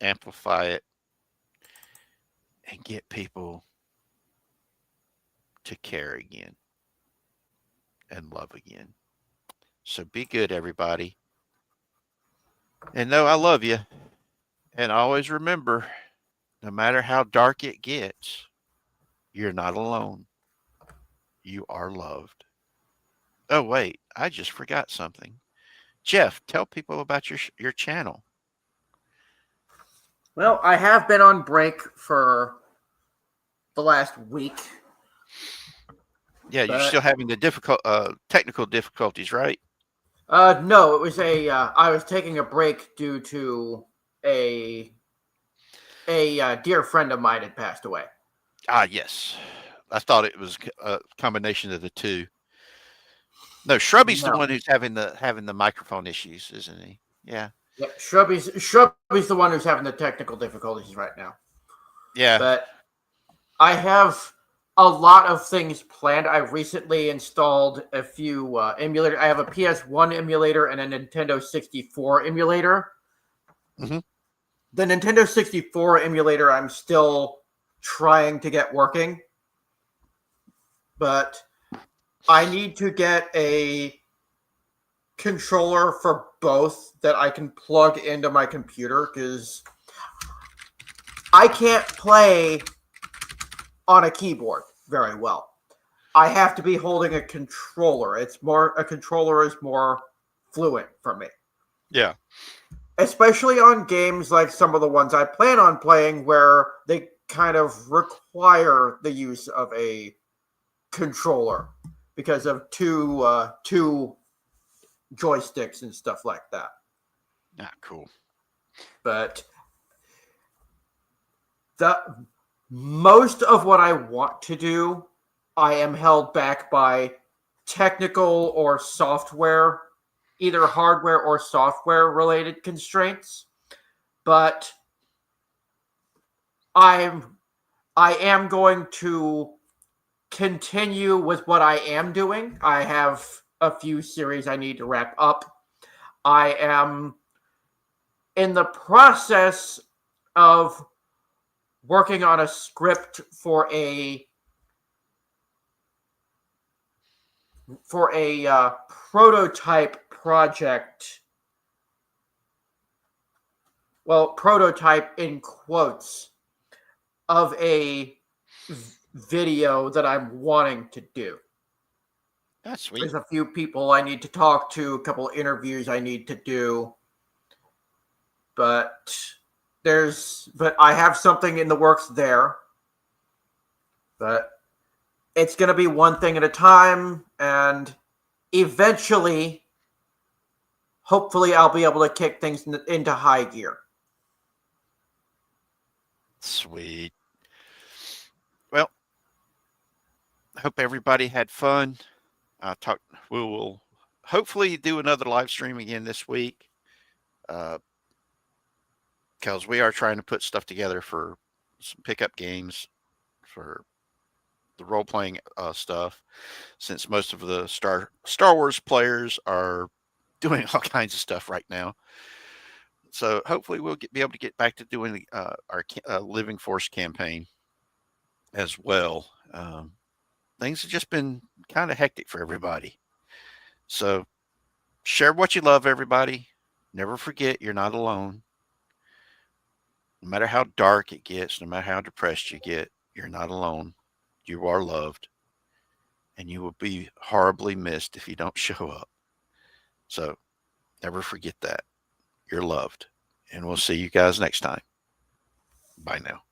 amplify it, and get people to care again and love again. So be good, everybody. And know I love you. And always remember, no matter how dark it gets, you're not alone. You are loved. Oh, wait, I just forgot something. Jeff, tell people about your channel. Well, I have been on break for the last week. Yeah, you're still having the technical difficulties, right? No, it was I was taking a break due to a dear friend of mine had passed away. Ah, yes. I thought it was a combination of the two. No, Shrubby's the one who's having the microphone issues, isn't he? Yeah. Yeah, Shrubby's the one who's having the technical difficulties right now. Yeah. But I have a lot of things planned. I recently installed a few emulators. I have a PS1 emulator and a Nintendo 64 emulator. Mm-hmm. The Nintendo 64 emulator I'm still trying to get working. But I need to get a controller for both that I can plug into my computer, because I can't play on a keyboard very well. I have to be holding a controller. A controller is more fluent for me. Yeah. Especially on games like some of the ones I plan on playing, where they kind of require the use of a controller because of two joysticks and stuff like that. Ah, cool. But most of what I want to do, I am held back by technical or software, either hardware or software related constraints. But I am going to continue with what I am doing. I have a few series I need to wrap up. I am in the process of working on a script for a prototype project. Well, prototype in quotes of a video that I'm wanting to do. That's sweet. There's a few people I need to talk to, a couple interviews I need to do, but I have something in the works there. But it's going to be one thing at a time, and eventually, hopefully, I'll be able to kick things into high gear. Sweet. Well, I hope everybody had fun. We will hopefully do another live stream again this week, because we are trying to put stuff together for some pickup games for the role-playing stuff, since most of the Star Wars players are doing all kinds of stuff right now. So hopefully we'll be able to get back to doing our Living Force campaign as well. Things have just been kind of hectic for everybody. So share what you love, everybody. Never forget you're not alone. No matter how dark it gets, no matter how depressed you get, you're not alone. You are loved. And you will be horribly missed if you don't show up. So never forget that. You're loved. And we'll see you guys next time. Bye now.